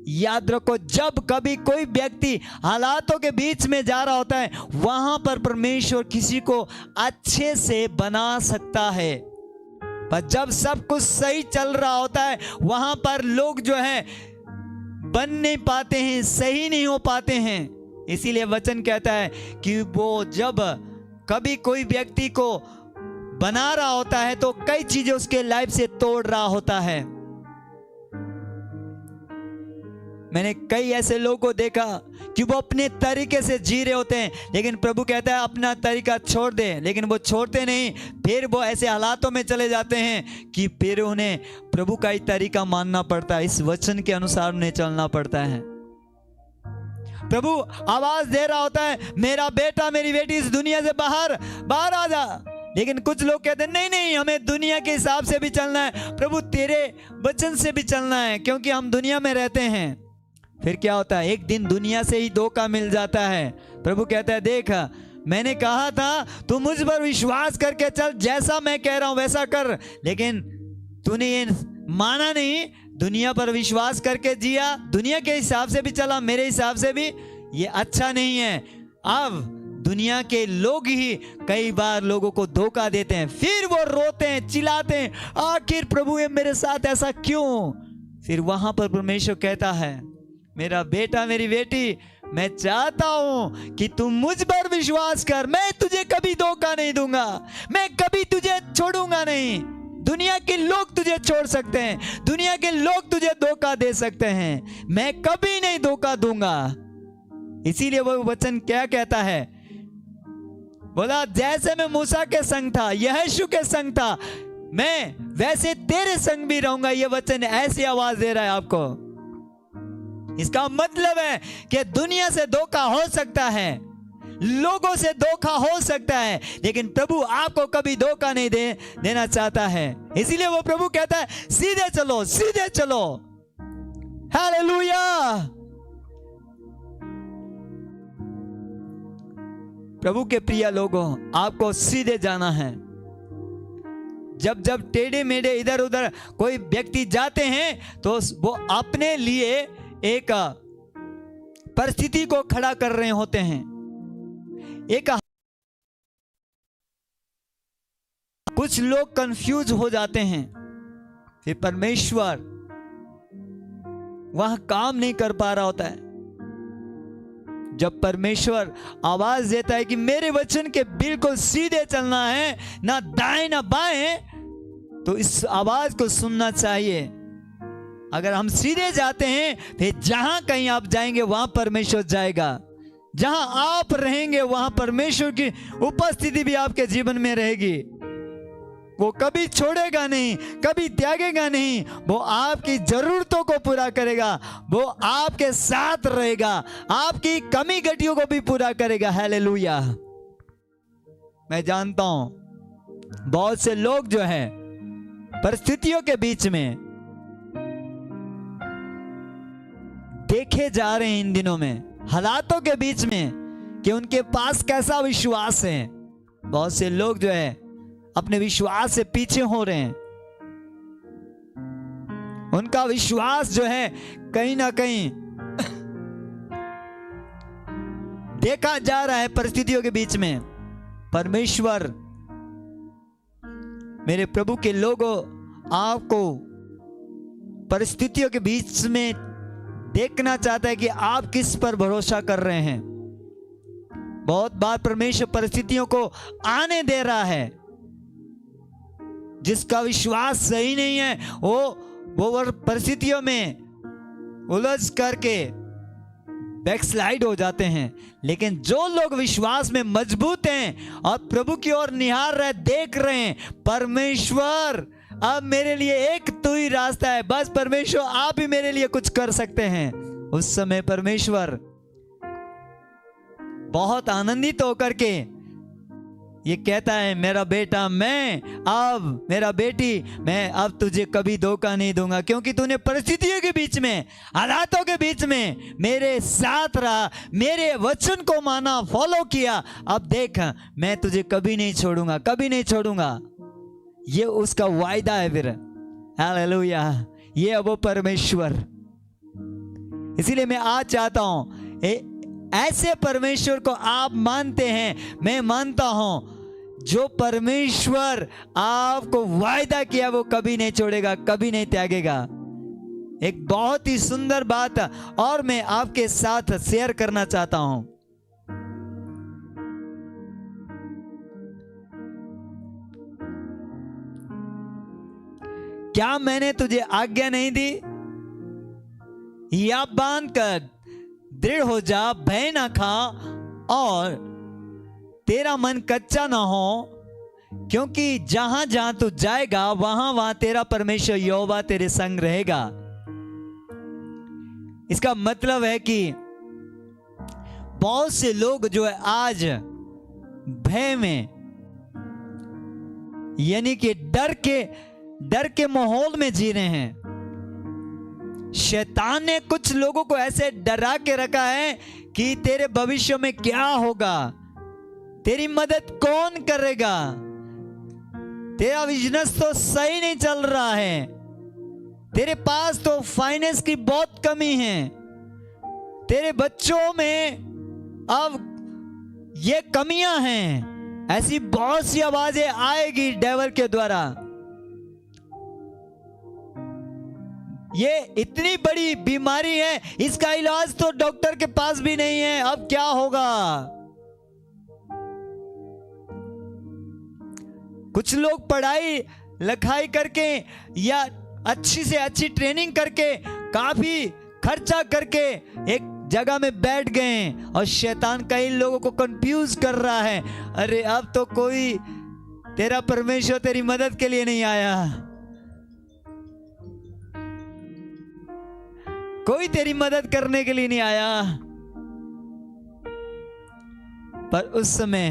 याद रखो, जब कभी कोई व्यक्ति हालातों के बीच में जा रहा होता है, वहां पर परमेश्वर किसी को अच्छे से बना सकता है। पर जब सब कुछ सही चल रहा होता है, वहां पर लोग जो है बन नहीं पाते हैं, सही नहीं हो पाते हैं। इसीलिए वचन कहता है कि वो जब कभी कोई व्यक्ति को बना रहा होता है तो कई चीजें उसके लाइफ से तोड़ रहा होता है। मैंने कई ऐसे लोगों को देखा कि वो अपने तरीके से जी रहे होते हैं, लेकिन प्रभु कहता है अपना तरीका छोड़ दे, लेकिन वो छोड़ते नहीं। फिर वो ऐसे हालातों में चले जाते हैं कि फिर उन्हें प्रभु का ही तरीका मानना पड़ता है, इस वचन के अनुसार उन्हें चलना पड़ता है। प्रभु आवाज दे रहा होता है, मेरा बेटा मेरी बेटी इस दुनिया से बाहर आ जा, लेकिन कुछ लोग कहते हैं नहीं नहीं, हमें दुनिया के हिसाब से भी चलना है, प्रभु तेरे वचन से भी चलना है, क्योंकि हम दुनिया में रहते हैं। फिर क्या होता है? एक दिन दुनिया से ही धोखा मिल जाता है। प्रभु कहता है देख, मैंने कहा था तू मुझ पर विश्वास करके चल, जैसा मैं कह रहा हूं वैसा कर, लेकिन तूने ये माना नहीं, दुनिया पर विश्वास करके जिया, दुनिया के हिसाब से भी चला, मेरे हिसाब से भी, ये अच्छा नहीं है। अब दुनिया के लोग ही कई बार लोगों को धोखा देते हैं, फिर वो रोते हैं, चिल्लाते हैं, आखिर प्रभु ये मेरे साथ ऐसा क्यों? फिर वहां पर परमेश्वर कहता है मेरा बेटा मेरी बेटी, मैं चाहता हूं कि तुम मुझ पर विश्वास कर, मैं तुझे कभी धोखा नहीं दूंगा, मैं कभी तुझे छोड़ूंगा नहीं। दुनिया के लोग तुझे छोड़ सकते हैं, दुनिया के लोग तुझे धोखा दे सकते हैं, मैं कभी नहीं धोखा दूंगा। इसीलिए वो वचन क्या कहता है? बोला जैसे मैं मूसा के संग था, यहोशू के संग था, मैं वैसे तेरे संग भी रहूंगा। ये वचन ऐसी आवाज दे रहा है आपको। इसका मतलब है कि दुनिया से धोखा हो सकता है, लोगों से धोखा हो सकता है, लेकिन प्रभु आपको कभी धोखा नहीं देना चाहता है। इसीलिए वो प्रभु कहता है सीधे चलो, सीधे चलो। हालेलुया। प्रभु के प्रिय लोगों, आपको सीधे जाना है। जब जब टेढ़े मेढ़े इधर उधर कोई व्यक्ति जाते हैं तो वो अपने लिए एक परिस्थिति को खड़ा कर रहे होते हैं। एक कुछ लोग कंफ्यूज हो जाते हैं, फिर परमेश्वर वहां काम नहीं कर पा रहा होता है। जब परमेश्वर आवाज देता है कि मेरे वचन के बिल्कुल सीधे चलना है, ना दाएं ना बाएं, तो इस आवाज को सुनना चाहिए। अगर हम सीधे जाते हैं, फिर जहां कहीं आप जाएंगे वहां परमेश्वर जाएगा, जहां आप रहेंगे वहां परमेश्वर की उपस्थिति भी आपके जीवन में रहेगी। वो कभी छोड़ेगा नहीं, कभी त्यागेगा नहीं, वो आपकी जरूरतों को पूरा करेगा, वो आपके साथ रहेगा, आपकी कमी घटियों को भी पूरा करेगा। हालेलुया। मैं जानता हूं बहुत से लोग जो हैं परिस्थितियों के बीच में देखे जा रहे हैं इन दिनों में, हालातों के बीच में, कि उनके पास कैसा विश्वास है। बहुत से लोग जो है अपने विश्वास से पीछे हो रहे हैं। उनका विश्वास जो है कहीं ना कहीं देखा जा रहा है परिस्थितियों के बीच में। परमेश्वर मेरे प्रभु के लोगों, आपको परिस्थितियों के बीच में देखना चाहता है कि आप किस पर भरोसा कर रहे हैं। बहुत बार परमेश्वर परिस्थितियों को आने दे रहा है। जिसका विश्वास सही नहीं है वो परिस्थितियों में उलझ करके बैकस्लाइड हो जाते हैं। लेकिन जो लोग विश्वास में मजबूत हैं और प्रभु की ओर निहार रहे, देख रहे हैं, परमेश्वर अब मेरे लिए एक तो ही रास्ता है, बस परमेश्वर आप ही मेरे लिए कुछ कर सकते हैं। उस समय परमेश्वर बहुत आनंदित होकर के ये कहता है, मेरा बेटा मेरा बेटी, मैं अब तुझे कभी धोखा नहीं दूंगा, क्योंकि तूने परिस्थितियों के बीच में, हालातों के बीच में मेरे साथ रहा, मेरे वचन को माना, फॉलो किया। अब देख, मैं तुझे कभी नहीं छोड़ूंगा, कभी नहीं छोड़ूंगा। ये उसका वायदा है। फिर हालेलुया, ये अब वो परमेश्वर। इसीलिए मैं आज चाहता हूं ऐसे परमेश्वर को आप मानते हैं, मैं मानता हूं जो परमेश्वर आपको वायदा किया वो कभी नहीं छोड़ेगा, कभी नहीं त्यागेगा। एक बहुत ही सुंदर बात और मैं आपके साथ शेयर करना चाहता हूं। क्या मैंने तुझे आज्ञा नहीं दी? या बांध कर दृढ़ हो जा, भय ना खा और तेरा मन कच्चा ना हो, क्योंकि जहां जहां तू जाएगा वहां वहां तेरा परमेश्वर यहोवा तेरे संग रहेगा। इसका मतलब है कि बहुत से लोग जो है आज भय में, यानी कि डर के माहौल में जी रहे हैं। शैतान ने कुछ लोगों को ऐसे डरा के रखा है कि तेरे भविष्य में क्या होगा, तेरी मदद कौन करेगा, तेरा बिजनेस तो सही नहीं चल रहा है, तेरे पास तो फाइनेंस की बहुत कमी है, तेरे बच्चों में अब ये कमियां हैं। ऐसी बहुत सी आवाजें आएगी डेविल के द्वारा। ये इतनी बड़ी बीमारी है, इसका इलाज तो डॉक्टर के पास भी नहीं है, अब क्या होगा। कुछ लोग पढ़ाई लिखाई करके या अच्छी से अच्छी ट्रेनिंग करके, काफी खर्चा करके एक जगह में बैठ गए और शैतान कई लोगों को कंफ्यूज कर रहा है। अरे अब तो कोई तेरा परमेश्वर तेरी मदद के लिए नहीं आया, कोई तेरी मदद करने के लिए नहीं आया। पर उस समय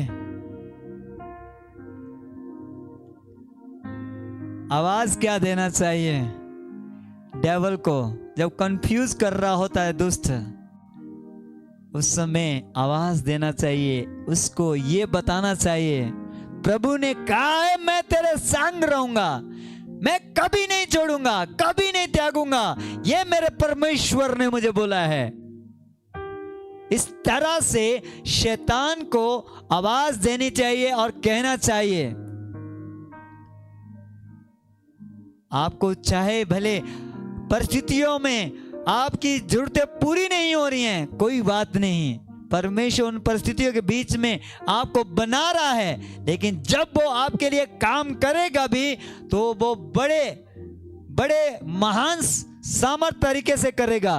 आवाज क्या देना चाहिए डेविल को? जब कंफ्यूज कर रहा होता है दुष्ट, उस समय आवाज देना चाहिए, उसको ये बताना चाहिए, प्रभु ने कहा है मैं तेरे संग रहूंगा, मैं कभी नहीं छोड़ूंगा, कभी नहीं त्यागूंगा, ये मेरे परमेश्वर ने मुझे बोला है। इस तरह से शैतान को आवाज देनी चाहिए और कहना चाहिए। आपको चाहे भले परिस्थितियों में आपकी जरूरतें पूरी नहीं हो रही हैं, कोई बात नहीं, परमेश्वर उन परिस्थितियों के बीच में आपको बना रहा है। लेकिन जब वो आपके लिए काम करेगा भी तो वो बड़े बड़े महान सामर्थ तरीके से करेगा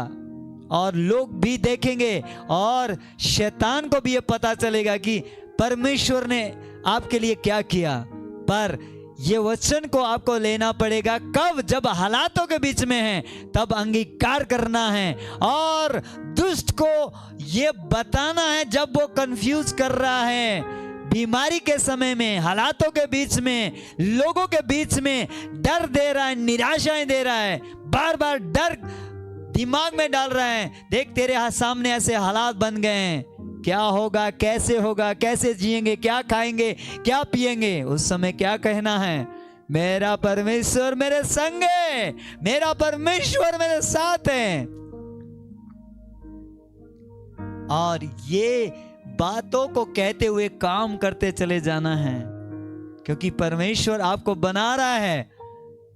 और लोग भी देखेंगे और शैतान को भी ये पता चलेगा कि परमेश्वर ने आपके लिए क्या किया। पर ये वचन को आपको लेना पड़ेगा। कब? जब हालातों के बीच में है तब अंगीकार करना है और दुष्ट को ये बताना है जब वो कंफ्यूज कर रहा है, बीमारी के समय में, हालातों के बीच में, लोगों के बीच में डर दे रहा है, निराशाएं दे रहा है, बार बार डर दिमाग में डाल रहा है। देख तेरे सामने ऐसे हालात बन गए हैं, क्या होगा, कैसे जिएंगे, क्या खाएंगे, क्या पिएंगे, उस समय क्या कहना है? मेरा परमेश्वर मेरे संग है, मेरा परमेश्वर मेरे साथ है। और ये बातों को कहते हुए काम करते चले जाना है, क्योंकि परमेश्वर आपको बना रहा है।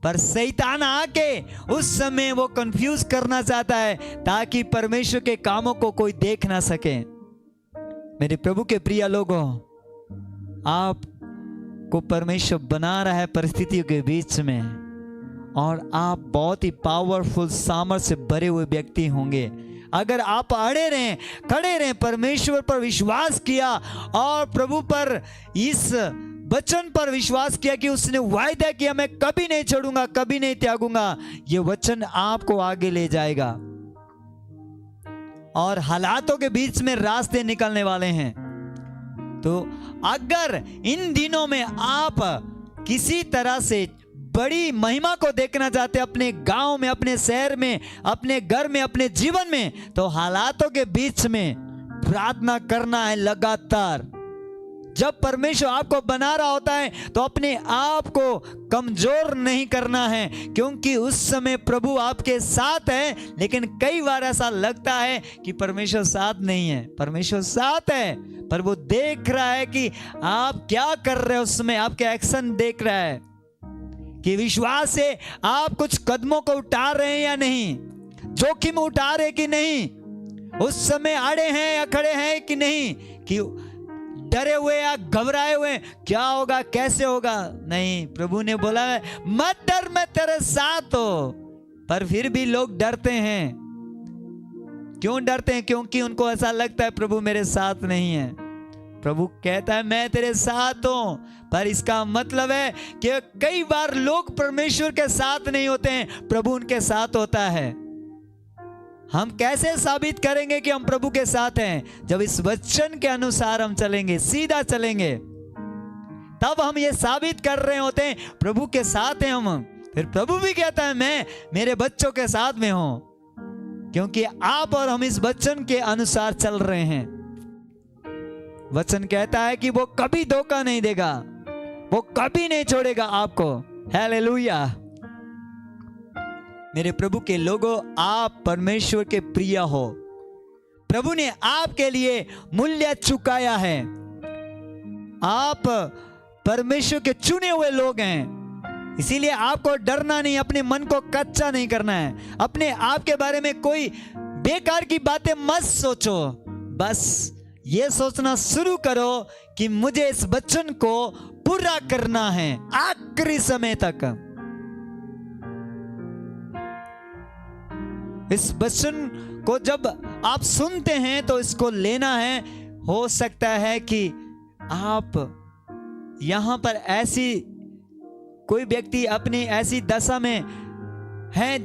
पर शैतान आके उस समय वो कंफ्यूज करना चाहता है ताकि परमेश्वर के कामों को कोई देख ना सके। मेरे प्रभु के प्रिय लोगों, आपको परमेश्वर बना रहा है परिस्थितियों के बीच में, और आप बहुत ही पावरफुल सामर्थ्य से भरे हुए व्यक्ति होंगे अगर आप अड़े रहें, खड़े रहें, परमेश्वर पर विश्वास किया और प्रभु पर इस वचन पर विश्वास किया कि उसने वायदा किया मैं कभी नहीं छोड़ूंगा, कभी नहीं त्यागूंगा। ये वचन आपको आगे ले जाएगा और हालातों के बीच में रास्ते निकलने वाले हैं। तो अगर इन दिनों में आप किसी तरह से बड़ी महिमा को देखना चाहते हैं अपने गांव में, अपने शहर में, अपने घर में, अपने जीवन में, तो हालातों के बीच में प्रार्थना करना है लगातार। जब परमेश्वर आपको बना रहा होता है तो अपने आप को कमजोर नहीं करना है, क्योंकि उस समय प्रभु आपके साथ है। लेकिन कई बार ऐसा लगता है कि परमेश्वर साथ नहीं है। परमेश्वर साथ है, पर वो देख रहा है कि आप क्या कर रहे हो, उसमें आपके एक्शन देख रहा है कि विश्वास से आप कुछ कदमों को उठा रहे हैं या नहीं, जोखिम उठा रहे कि नहीं, उस समय अड़े हैं या खड़े हैं कि नहीं, कि डरे हुए या घबराए हुए, क्या होगा, कैसे होगा। नहीं, प्रभु ने बोला है मत डर, मैं तेरे साथ हो। पर फिर भी लोग डरते हैं। क्यों डरते हैं? क्योंकि उनको ऐसा लगता है प्रभु मेरे साथ नहीं है। प्रभु कहता है मैं तेरे साथ हूं, पर इसका मतलब है कि कई बार लोग परमेश्वर के साथ नहीं होते हैं, प्रभु उनके साथ होता है। हम कैसे साबित करेंगे कि हम प्रभु के साथ हैं? जब इस वचन के अनुसार हम चलेंगे, सीधा चलेंगे, तब हम ये साबित कर रहे होते हैं प्रभु के साथ हैं हम। फिर प्रभु भी कहता है मैं मेरे बच्चों के साथ में हूं, क्योंकि आप और हम इस वचन के अनुसार चल रहे हैं। वचन कहता है कि वो कभी धोखा नहीं देगा, वो कभी नहीं छोड़ेगा आपको। हालेलुया। मेरे प्रभु के लोगों, आप परमेश्वर के प्रिय हो। प्रभु ने आपके लिए मूल्य चुकाया है। आप परमेश्वर के चुने हुए लोग हैं, इसीलिए आपको डरना नहीं, अपने मन को कच्चा नहीं करना है। अपने आप के बारे में कोई बेकार की बातें मत सोचो, बस ये सोचना शुरू करो कि मुझे इस वचन को पूरा करना है आखिरी समय तक। इस वचन को जब आप सुनते हैं तो इसको लेना है। हो सकता है कि आप यहां पर ऐसी कोई व्यक्ति अपनी ऐसी दशा में है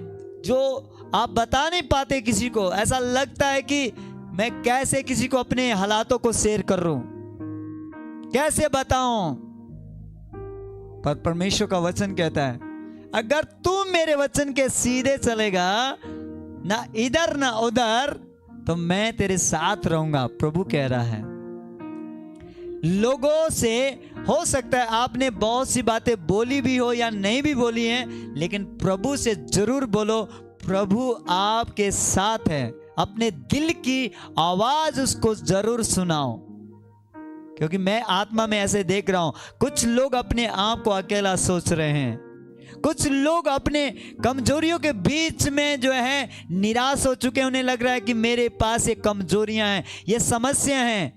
जो आप बता नहीं पाते किसी को। ऐसा लगता है कि मैं कैसे किसी को अपने हालातों को शेयर करूं, कैसे बताऊं। पर परमेश्वर का वचन कहता है अगर तू मेरे वचन के सीधे चलेगा, ना इधर ना उधर, तो मैं तेरे साथ रहूंगा। प्रभु कह रहा है। लोगों से हो सकता है आपने बहुत सी बातें बोली भी हो या नहीं भी बोली हैं, लेकिन प्रभु से जरूर बोलो, प्रभु आपके साथ है। अपने दिल की आवाज उसको जरूर सुनाओ, क्योंकि मैं आत्मा में ऐसे देख रहा हूं कुछ लोग अपने आप को अकेला सोच रहे हैं। कुछ लोग अपने कमजोरियों के बीच में जो है निराश हो चुके हैं। उन्हें लग रहा है कि मेरे पास ये कमजोरियां हैं, ये समस्या हैं,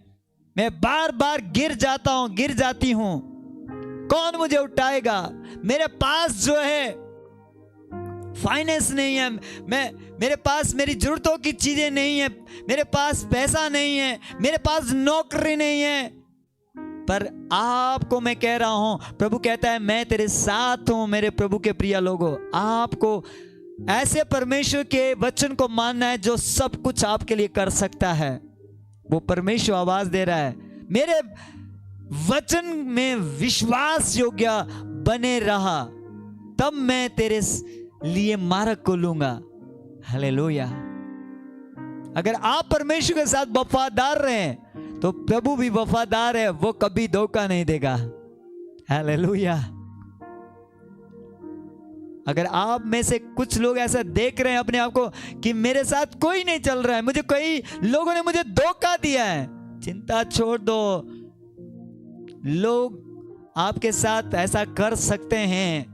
मैं बार बार गिर जाता हूं, गिर जाती हूं, कौन मुझे उठाएगा। मेरे पास जो है फाइनेंस नहीं है, मेरे पास मेरी जरूरतों की चीजें नहीं है, मेरे पास पैसा नहीं है, मेरे पास नौकरी नहीं है। पर आपको मैं कह रहा हूं, प्रभु कहता है मैं तेरे साथ हूं। मेरे प्रभु के प्रिय लोगों, आपको ऐसे परमेश्वर के वचन को मानना है जो सब कुछ आपके लिए कर सकता है। वो परमेश्वर आवाज दे रहा है, मेरे वचन में विश्वास योग्य बने रहा, तब मैं तेरे लिए मार्ग को लूंगा। हालेलुया। अगर आप परमेश्वर के साथ वफादार रहें, तो प्रभु भी वफादार है, वो कभी धोखा नहीं देगा। हालेलुया। अगर आप में से कुछ लोग ऐसा देख रहे हैं अपने आप को कि मेरे साथ कोई नहीं चल रहा है, मुझे कई लोगों ने मुझे धोखा दिया है, चिंता छोड़ दो। लोग आपके साथ ऐसा कर सकते हैं,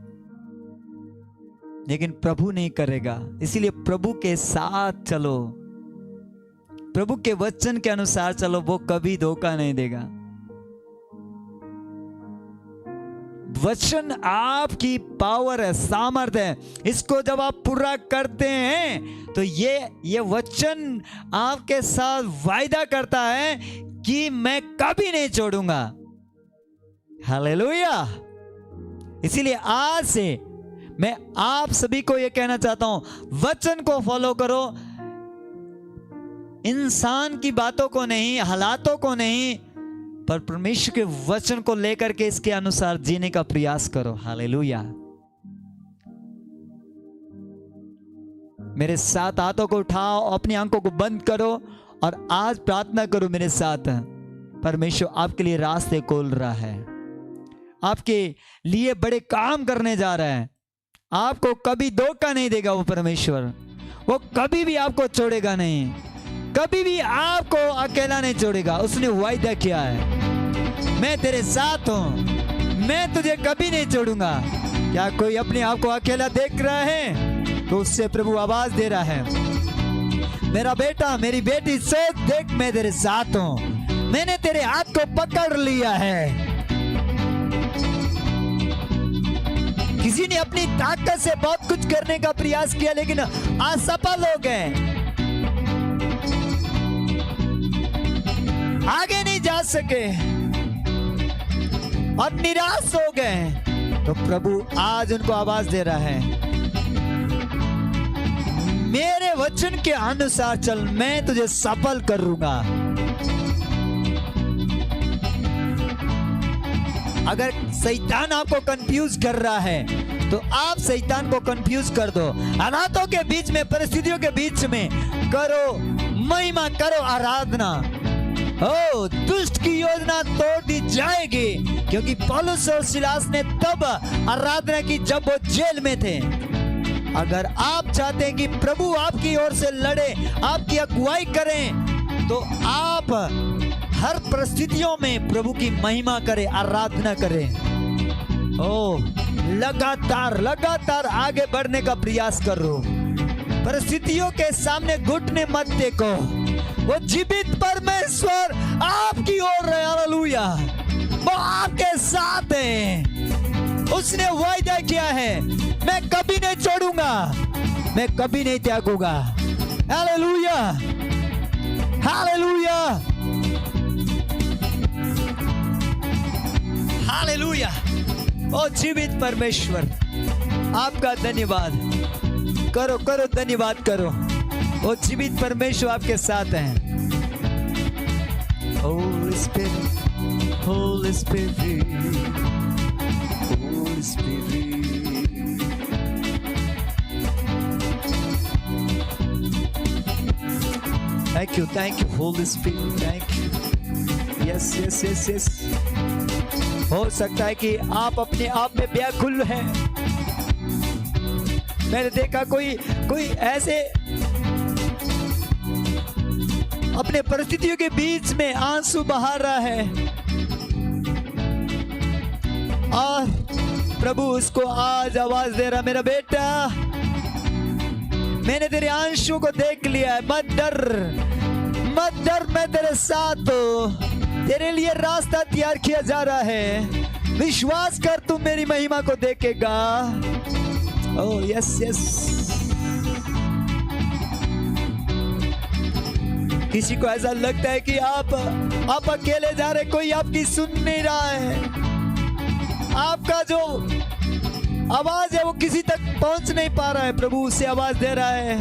लेकिन प्रभु नहीं करेगा। इसीलिए प्रभु के साथ चलो, प्रभु के वचन के अनुसार चलो, वो कभी धोखा नहीं देगा। वचन आपकी पावर है, सामर्थ है। इसको जब आप पूरा करते हैं तो ये वचन आपके साथ वायदा करता है कि मैं कभी नहीं छोड़ूंगा। हालेलुया। इसीलिए आज से मैं आप सभी को यह कहना चाहता हूं, वचन को फॉलो करो, इंसान की बातों को नहीं, हालातों को नहीं, पर परमेश्वर के वचन को लेकर के इसके अनुसार जीने का प्रयास करो। हालेलुया। मेरे साथ हाथों को उठाओ, अपनी आंखों को बंद करो और आज प्रार्थना करो मेरे साथ। परमेश्वर आपके लिए रास्ते खोल रहा है, आपके लिए बड़े काम करने जा रहा है। आपको कभी धोखा नहीं देगा वो परमेश्वर, वो कभी भी आपको छोड़ेगा नहीं, कभी भी आपको अकेला नहीं छोड़ेगा। उसने वायदा किया है, मैं तेरे साथ हूं, मैं तुझे कभी नहीं छोड़ूंगा। क्या कोई अपने आप को अकेला देख रहा है? तो उससे प्रभु आवाज दे रहा है, मेरा बेटा, मेरी बेटी, सोच देख, मैं तेरे साथ हूं, मैंने तेरे हाथ को पकड़ लिया है। किसी ने अपनी ताकत से बहुत कुछ करने का प्रयास किया, लेकिन असफल हो गए, आगे नहीं जा सके और निराश हो गए। तो प्रभु आज उनको आवाज दे रहा है, मेरे वचन के अनुसार चल, मैं तुझे सफल करूंगा। अगर शैतान आपको कंफ्यूज कर रहा है तो आप शैतान को कंफ्यूज कर दो। हालातों के बीच में, परिस्थितियों के बीच में करो महिमा, करो आराधना। ओ, दुष्ट की योजना तोड़ दी जाएगी, क्योंकि पौलुस और सिलास ने तब आराधना की जब वो जेल में थे। अगर आप चाहते हैं कि प्रभु आपकी ओर से लड़े, आपकी अगुवाई करें, तो आप हर परिस्थितियों में प्रभु की महिमा करें, आराधना करें। ओ, लगातार आगे बढ़ने का प्रयास करो। परिस्थितियों के सामने घुटने मत देखो, वो जीवित परमेश्वर आपकी ओर है। हालेलुया। वो आपके साथ है। उसने वायदा किया है, मैं कभी नहीं छोड़ूंगा, मैं कभी नहीं त्यागूंगा। Hallelujah, hallelujah, hallelujah. ओ जीवित परमेश्वर, आपका धन्यवाद करो, करो धन्यवाद करो। ओ जीवित परमेश्वर आपके साथ हैं। Holy Spirit, Holy Spirit, Holy Spirit. Thank you, Holy Spirit, thank you. Yes. हो सकता है कि आप अपने आप में व्याकुल हैं। मैंने देखा कोई ऐसे अपने परिस्थितियों के बीच में आंसू बहा रहा है, और प्रभु उसको आज आवाज दे रहा, मेरा बेटा, मैंने तेरे आंसू को देख लिया है, मत डर, मैं तेरे साथ हूं, तेरे लिए रास्ता तैयार किया जा रहा है, विश्वास कर, तू मेरी महिमा को देखेगा। Oh yes. किसी को ऐसा लगता है कि आप अकेले जा रहे, कोई आपकी सुन नहीं रहा है, आपका जो आवाज है वो किसी तक पहुंच नहीं पा रहा है। प्रभु उससे आवाज दे रहा है,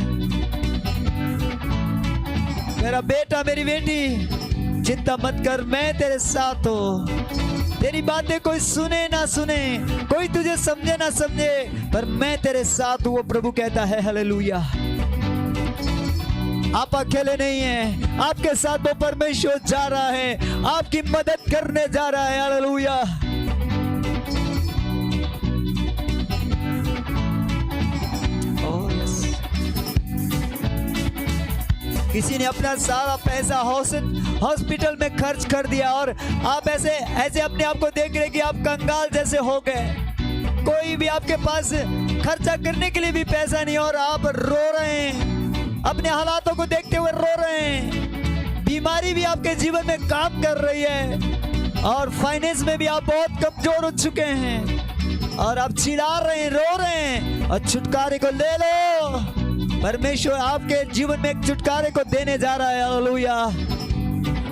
मेरा बेटा, मेरी बेटी, चिंता मत कर, मैं तेरे साथ हूं। तेरी बातें कोई सुने ना सुने, कोई तुझे समझे ना समझे, पर मैं तेरे साथ हूं, वो प्रभु कहता है। हालेलुया। आप अकेले नहीं हैं, आपके साथ वो परमेश्वर जा रहा है, आपकी मदद करने जा रहा है। हालेलुया। Oh yes. किसी ने अपना सारा पैसा हॉस्पिटल में खर्च कर दिया और आप ऐसे अपने आप को देख रहे कि आप कंगाल जैसे हो गए। कोई भी आपके पास खर्चा करने के लिए भी पैसा नहीं और आप रो रहे हैं, अपने हालातों को देखते हुए रो रहे हैं। बीमारी भी आपके जीवन में काम कर रही है और फाइनेंस में भी आप बहुत कमजोर हो चुके हैं और आप चिल्ला रहे हैं, रो रहे हैं, और छुटकारे को ले लो। परमेश्वर आपके जीवन में एक छुटकारे को देने जा रहा है। Hallelujah,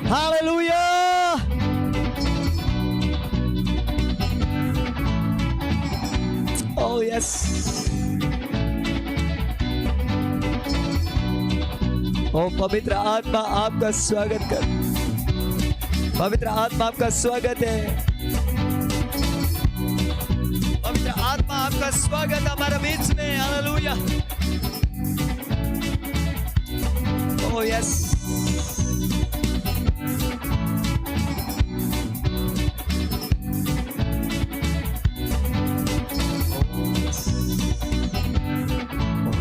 hallelujah. Oh yes. ओ पवित्र आत्मा आपका स्वागत कर, पवित्र आत्मा आपका स्वागत है। पवित्र आत्मा आपका स्वागत हमारे बीच में। Hallelujah. Oh yes.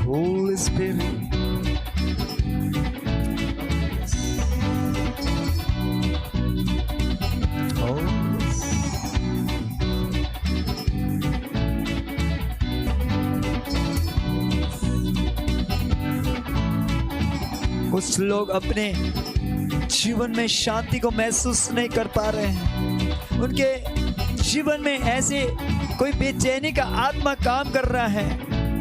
Holy Spirit. Oh, yes. कुछ लोग अपने जीवन में शांति को महसूस नहीं कर पा रहे हैं। उनके जीवन में ऐसे कोई बेचैनी का आत्मा काम कर रहा है।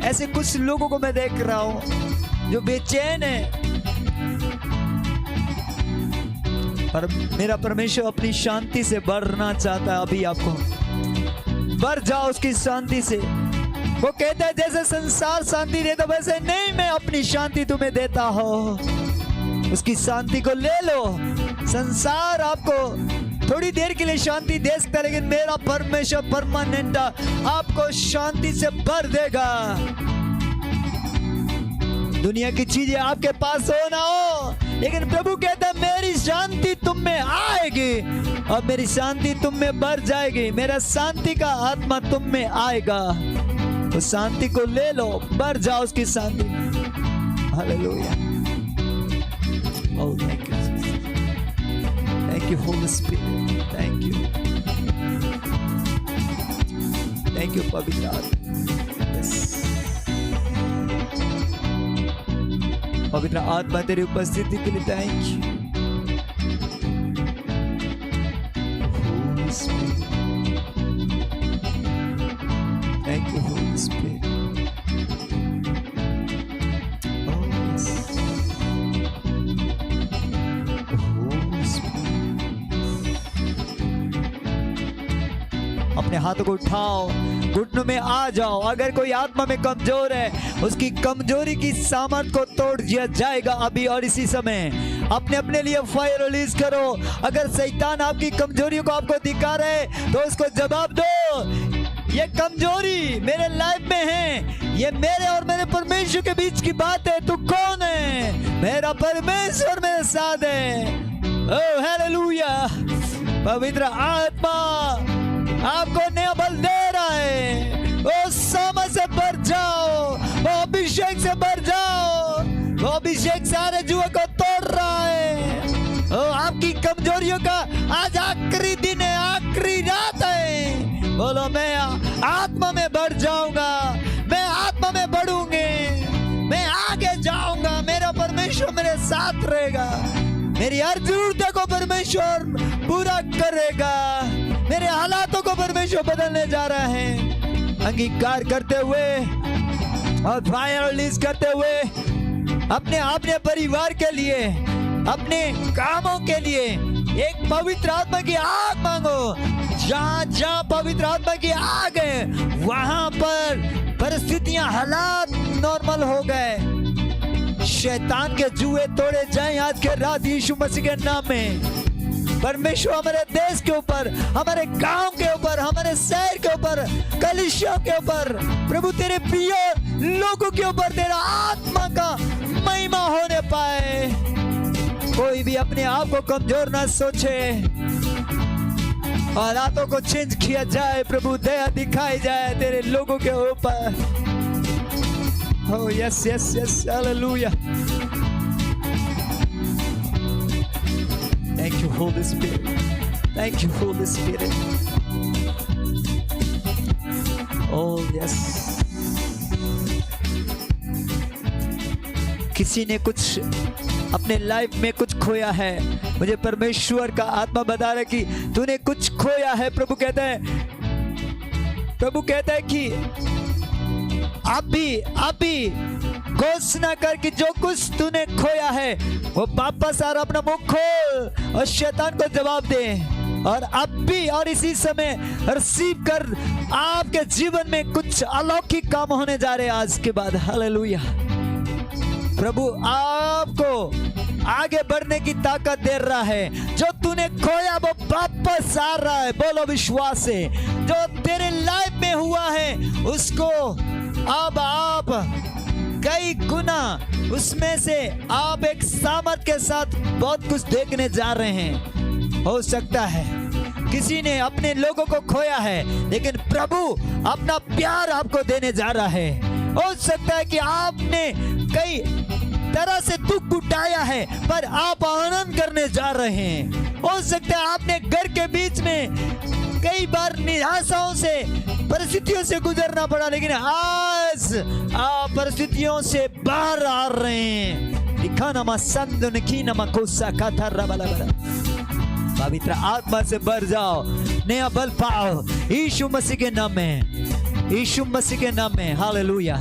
ऐसे कुछ लोगों को मैं देख रहा हूं जो बेचैन है, पर मेरा परमेश्वर अपनी शांति से बढ़ना चाहता है। अभी आपको बढ़ जाओ उसकी शांति से। वो कहता है जैसे संसार शांति देता वैसे नहीं, मैं अपनी शांति तुम्हें देता हूं। उसकी शांति को ले लो। संसार आपको थोड़ी देर के लिए शांति दे सकता है, लेकिन मेरा परमेश्वर परमानेंट आपको शांति से भर देगा। दुनिया की चीजें आपके पास हो ना हो, लेकिन प्रभु कहता है मेरी शांति तुम में आएगी और मेरी शांति तुम में भर जाएगी। मेरा शांति का आत्मा तुम में आएगा। तो शांति को ले लो, भर जाओ उसकी शांति। Hallelujah. Oh, thank you, Jesus. Thank you, Holy Spirit. Thank you. Thank you, पवित्र आत्मा। Yes. पवित्र आत्मा तेरी उपस्थिति के लिए thank you. Holy Spirit. Thank you, Holy Spirit. Oh, yes. अपने हाथों को उठाओ, घुटनों में आ जाओ। अगर कोई आत्मा में कमजोर है, उसकी कमजोरी की सामर्थ को तोड़ दिया जाएगा अभी और इसी समय। अपने अपने लिए फायर रिलीज करो। अगर शैतान आपकी कमजोरियों को आपको दिखा रहे तो उसको जवाब दो, ये कमजोरी मेरे लाइफ में है, ये मेरे और मेरे परमेश्वर के बीच की बात है। तू कौन है? मेरा परमेश्वर मेरे साथ है। Oh hallelujah. पवित्र आत्मा आपको नया बल दे रहा है। वो समझ से भर जाओ, वो अभिषेक से भर जाओ। वो अभिषेक सारे जुए को तोड़ रहा है। वो आपकी कमजोरियों का आज आखिरी दिन है, आखिरी रात है। बोलो मैं आत्मा में बढ़ जाऊंगा, मैं आत्मा में बढ़ूंगी, मैं आगे जाऊंगा। मेरा परमेश्वर मेरे साथ रहेगा। मेरी हर जरूरत को परमेश्वर पूरा करेगा। मेरे हालातों को परमेश्वर बदलने जा रहा है। अंगीकार करते हुए और फायर रिलीज करते हुए अपने परिवार के लिए, अपने कामों के लिए एक पवित्र आत्मा की आग मांगो। जहां पवित्र आत्मा की आग है वहां पर परिस्थितियां, हालात नॉर्मल हो गए। शैतान के जुए तोड़े जाएं आज के रात यीशु मसीह के नाम में। परमेश्वर हमारे देश के ऊपर, हमारे गांव के ऊपर, हमारे शहर के ऊपर, कलीसिया के ऊपर, प्रभु तेरे प्रिय लोगों के ऊपर तेरा आत्मा का महिमा होने पाए। अपने आप को कमजोर ना सोचे, हालातों को चेंज किया जाए। प्रभु दया दिखाई जाए तेरे लोगों के ऊपर। Oh yes, yes, yes, hallelujah. Thank you, Holy Spirit. Thank you, Holy Spirit. Oh yes. किसी ने कुछ अपने लाइफ में कुछ खोया है, मुझे परमेश्वर का आत्मा बता रहा है कि तूने कुछ खोया है। प्रभु कहता है कि अब भी घोषणा कर कि जो कुछ तूने खोया है वो वापस आ, अपना मुंह खोल और शैतान को जवाब दे। और अब भी और इसी समय रिसीव कर, आपके जीवन में कुछ अलौकिक काम होने जा रहे हैं आज के बाद। हालेलुया। प्रभु आपको आगे बढ़ने की ताकत दे रहा है। जो तूने खोया वो वापस आ रहा है। बोलो विश्वास से। जो तेरे लाइफ में हुआ है उसको अब आप कई गुना उसमें से आप एक सामर्थ के साथ बहुत कुछ देखने जा रहे हैं। हो सकता है किसी ने अपने लोगों को खोया है, लेकिन प्रभु अपना प्यार आपको देने जा रहा है। हो सकता है कि आपने कई तरह से दुख उठाया है, पर आप आनंद करने जा रहे हैं। हो सकता है आपने घर के बीच में कई बार निराशाओं से, परिस्थितियों से गुजरना पड़ा, लेकिन आज आप परिस्थितियों से बाहर आ रहे हैं। दिखाना मसंद निकीना मकोसा काथरा बला बला। पवित्र आत्मा से भर जाओ, नया बल पाओ यीशु मसीह के नाम में, यीशु मसीह के नाम में। Hallelujah.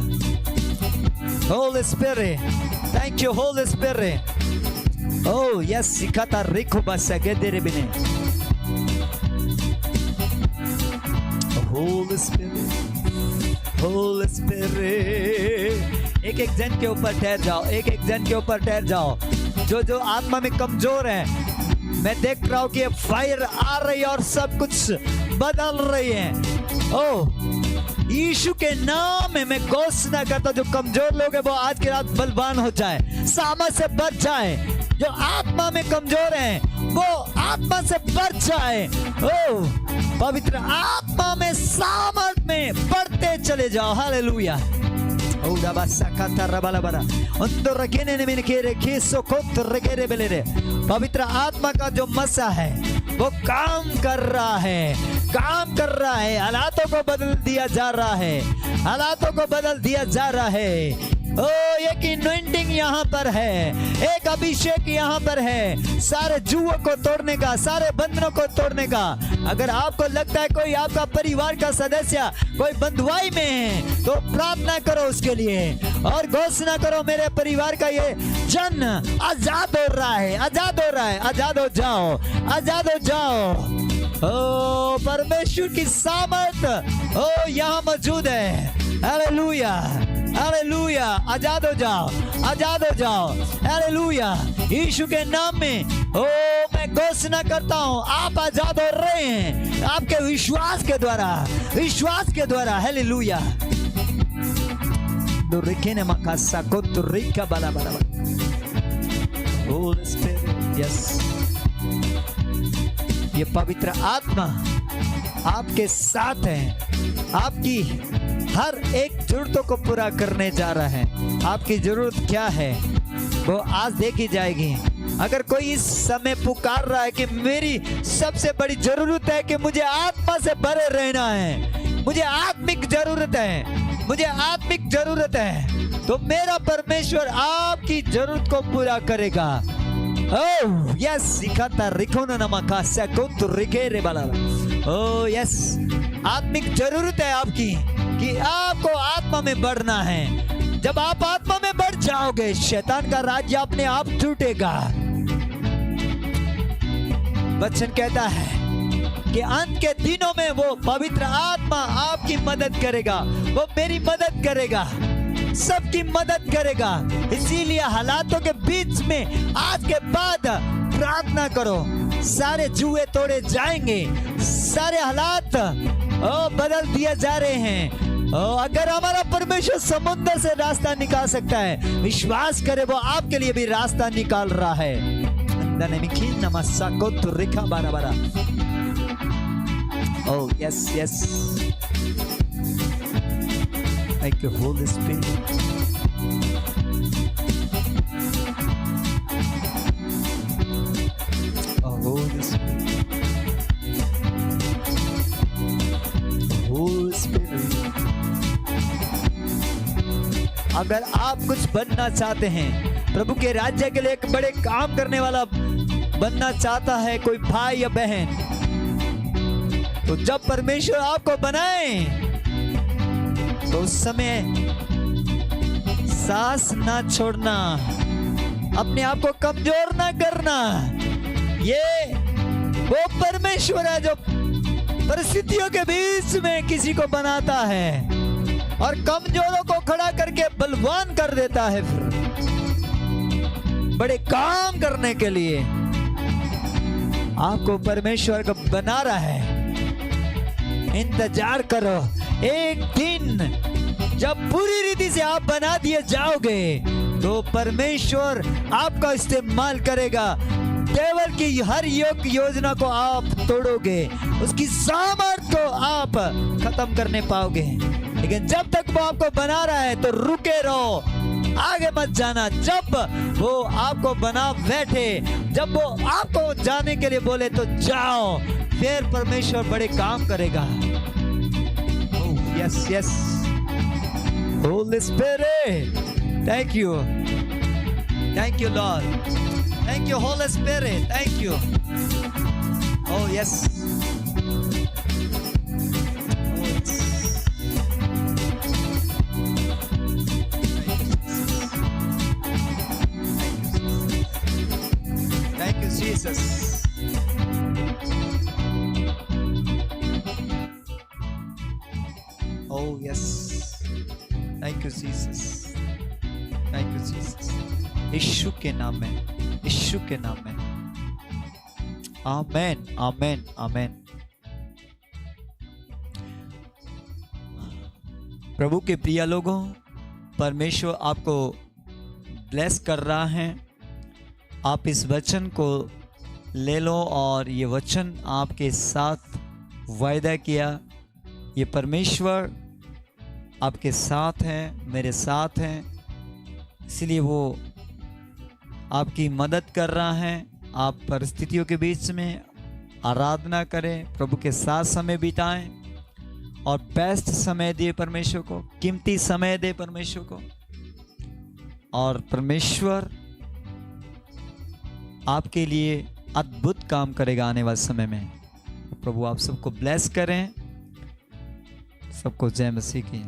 Holy Spirit, thank you Holy Spirit. Oh yes, sikata riko basagedere bine. Holy Spirit, Holy Spirit. एक जन के ऊपर ठहर जाओ, एक जन के ऊपर ठहर जाओ। जो आत्मा में कमजोर है, मैं देख रहा हूँ कि फायर आ रही है और सब कुछ बदल रही है। ओह यीशु के नाम में मैं घोषणा करता हूं, जो कमजोर लोग हैं वो आज की रात बलवान हो जाए, सामर्थ से बढ़ जाए। जो आत्मा में कमजोर हैं वो आत्मा से बढ़ जाए। ओह पवित्र आत्मा में, सामर्थ में बढ़ते चले जाओ। हालेलुया। पवित्र आत्मा का जो मसा है वो काम कर रहा है, काम कर रहा है। हालातों को बदल दिया जा रहा है, हालातों को बदल दिया जा रहा है। ओ एक एनॉइंटिंग यहाँ पर है, एक अभिषेक यहाँ पर है, सारे जुओं को तोड़ने का, सारे बंधनों को तोड़ने का। अगर आपको लगता है कोई आपका परिवार का सदस्य कोई बंधुआई में है, तो प्रार्थना करो उसके लिए और घोषणा करो, मेरे परिवार का ये जन आजाद हो रहा है, आजाद हो रहा है। आजाद हो जाओ, आजाद हो जाओ। ओ परमेश्वर की सामर्थ ओ यहाँ मौजूद है। Hallelujah, hallelujah. आजाद हो जाओ, आजाद हो जाओ। हालेलुया। यीशु के नाम में ओ मैं घोषणा करता हूँ, आप आजाद हो रहे हैं आपके विश्वास के द्वारा, विश्वास के द्वारा। हालेलुया। दुरिकेने मकासा को दुरिका बला बला बला। Holy Spirit, yes. ये पवित्र आत्मा आपके साथ है, आपकी हर एक जरूरतों को पूरा करने जा रहा है। आपकी जरूरत क्या है वो आज देखी जाएगी। अगर कोई इस समय पुकार रहा है कि मेरी सबसे बड़ी जरूरत है कि मुझे आत्मा से भरे रहना है, मुझे आत्मिक जरूरत है, मुझे आत्मिक जरूरत है, तो मेरा परमेश्वर आपकी जरूरत को पूरा करेगा। ओह यस, सिखाता रिकोना नमका सकोत रिकेरे बाला। ओह यस, आत्मिक जरूरत है आपकी कि आपको आत्मा में बढ़ना है। जब आप आत्मा में बढ़ जाओगे, शैतान का राज्य अपने आप टूटेगा। वचन कहता है कि अंत के दिनों में वो पवित्र आत्मा आपकी मदद करेगा, वो मेरी मदद करेगा, सबकी मदद करेगा। इसीलिए हालातों के बीच में आज के बाद प्रार्थना करो, सारे जुए तोड़े जाएंगे, सारे हालात बदल दिए जा रहे हैं। अगर हमारा परमेश्वर समुद्र से रास्ता निकाल सकता है, विश्वास करे वो आपके लिए भी रास्ता निकाल रहा है। Linda Nemiki Namasako Turika Barabara. Oh, yes, yes. Thank you, Holy Spirit. Oh, Holy Spirit. Holy Spirit. अगर आप कुछ बनना चाहते हैं, प्रभु के राज्य के लिए एक बड़े काम करने वाला बनना चाहता है कोई भाई या बहन, तो जब परमेश्वर आपको बनाए तो उस समय सांस ना छोड़ना, अपने आप को कमजोर ना करना। ये वो परमेश्वर है जो परिस्थितियों के बीच में किसी को बनाता है और कमजोरों को खड़ा करके बलवान कर देता है। फिर बड़े काम करने के लिए आपको परमेश्वर को बना रहा है। इंतजार करो, एक दिन जब पूरी रीति से आप बना दिए जाओगे तो परमेश्वर आपका इस्तेमाल करेगा। केवल की हर योजना को आप तोड़ोगे, उसकी सामर्थ को आप खत्म करने पाओगे। लेकिन जब तक वो आपको बना रहा है तो रुके रहो, आगे मत जाना। जब वो आपको बना बैठे, जब वो आपको जाने के लिए बोले तो जाओ, फिर परमेश्वर बड़े काम करेगा। Yes yes, Holi spirit, thank you Lord, thank you Holi spirit, thank you. Oh yes, thank you Jesus. Oh yes, thank you Jesus, thank you Jesus. यीशु के नाम में, यीशु के नाम में, आमेन आमेन आमेन। प्रभु के प्रिय लोगों, परमेश्वर आपको ब्लेस कर रहा है। आप इस वचन को ले लो और ये वचन आपके साथ वायदा किया। ये परमेश्वर आपके साथ है, मेरे साथ है, इसलिए वो आपकी मदद कर रहा है। आप परिस्थितियों के बीच में आराधना करें, प्रभु के साथ समय बिताएं और बेस्ट समय दिए परमेश्वर को, कीमती समय दे परमेश्वर को, और परमेश्वर आपके लिए अद्भुत काम करेगा आने वाले समय में। प्रभु आप सबको ब्लेस करें। सबको जय मसीह की।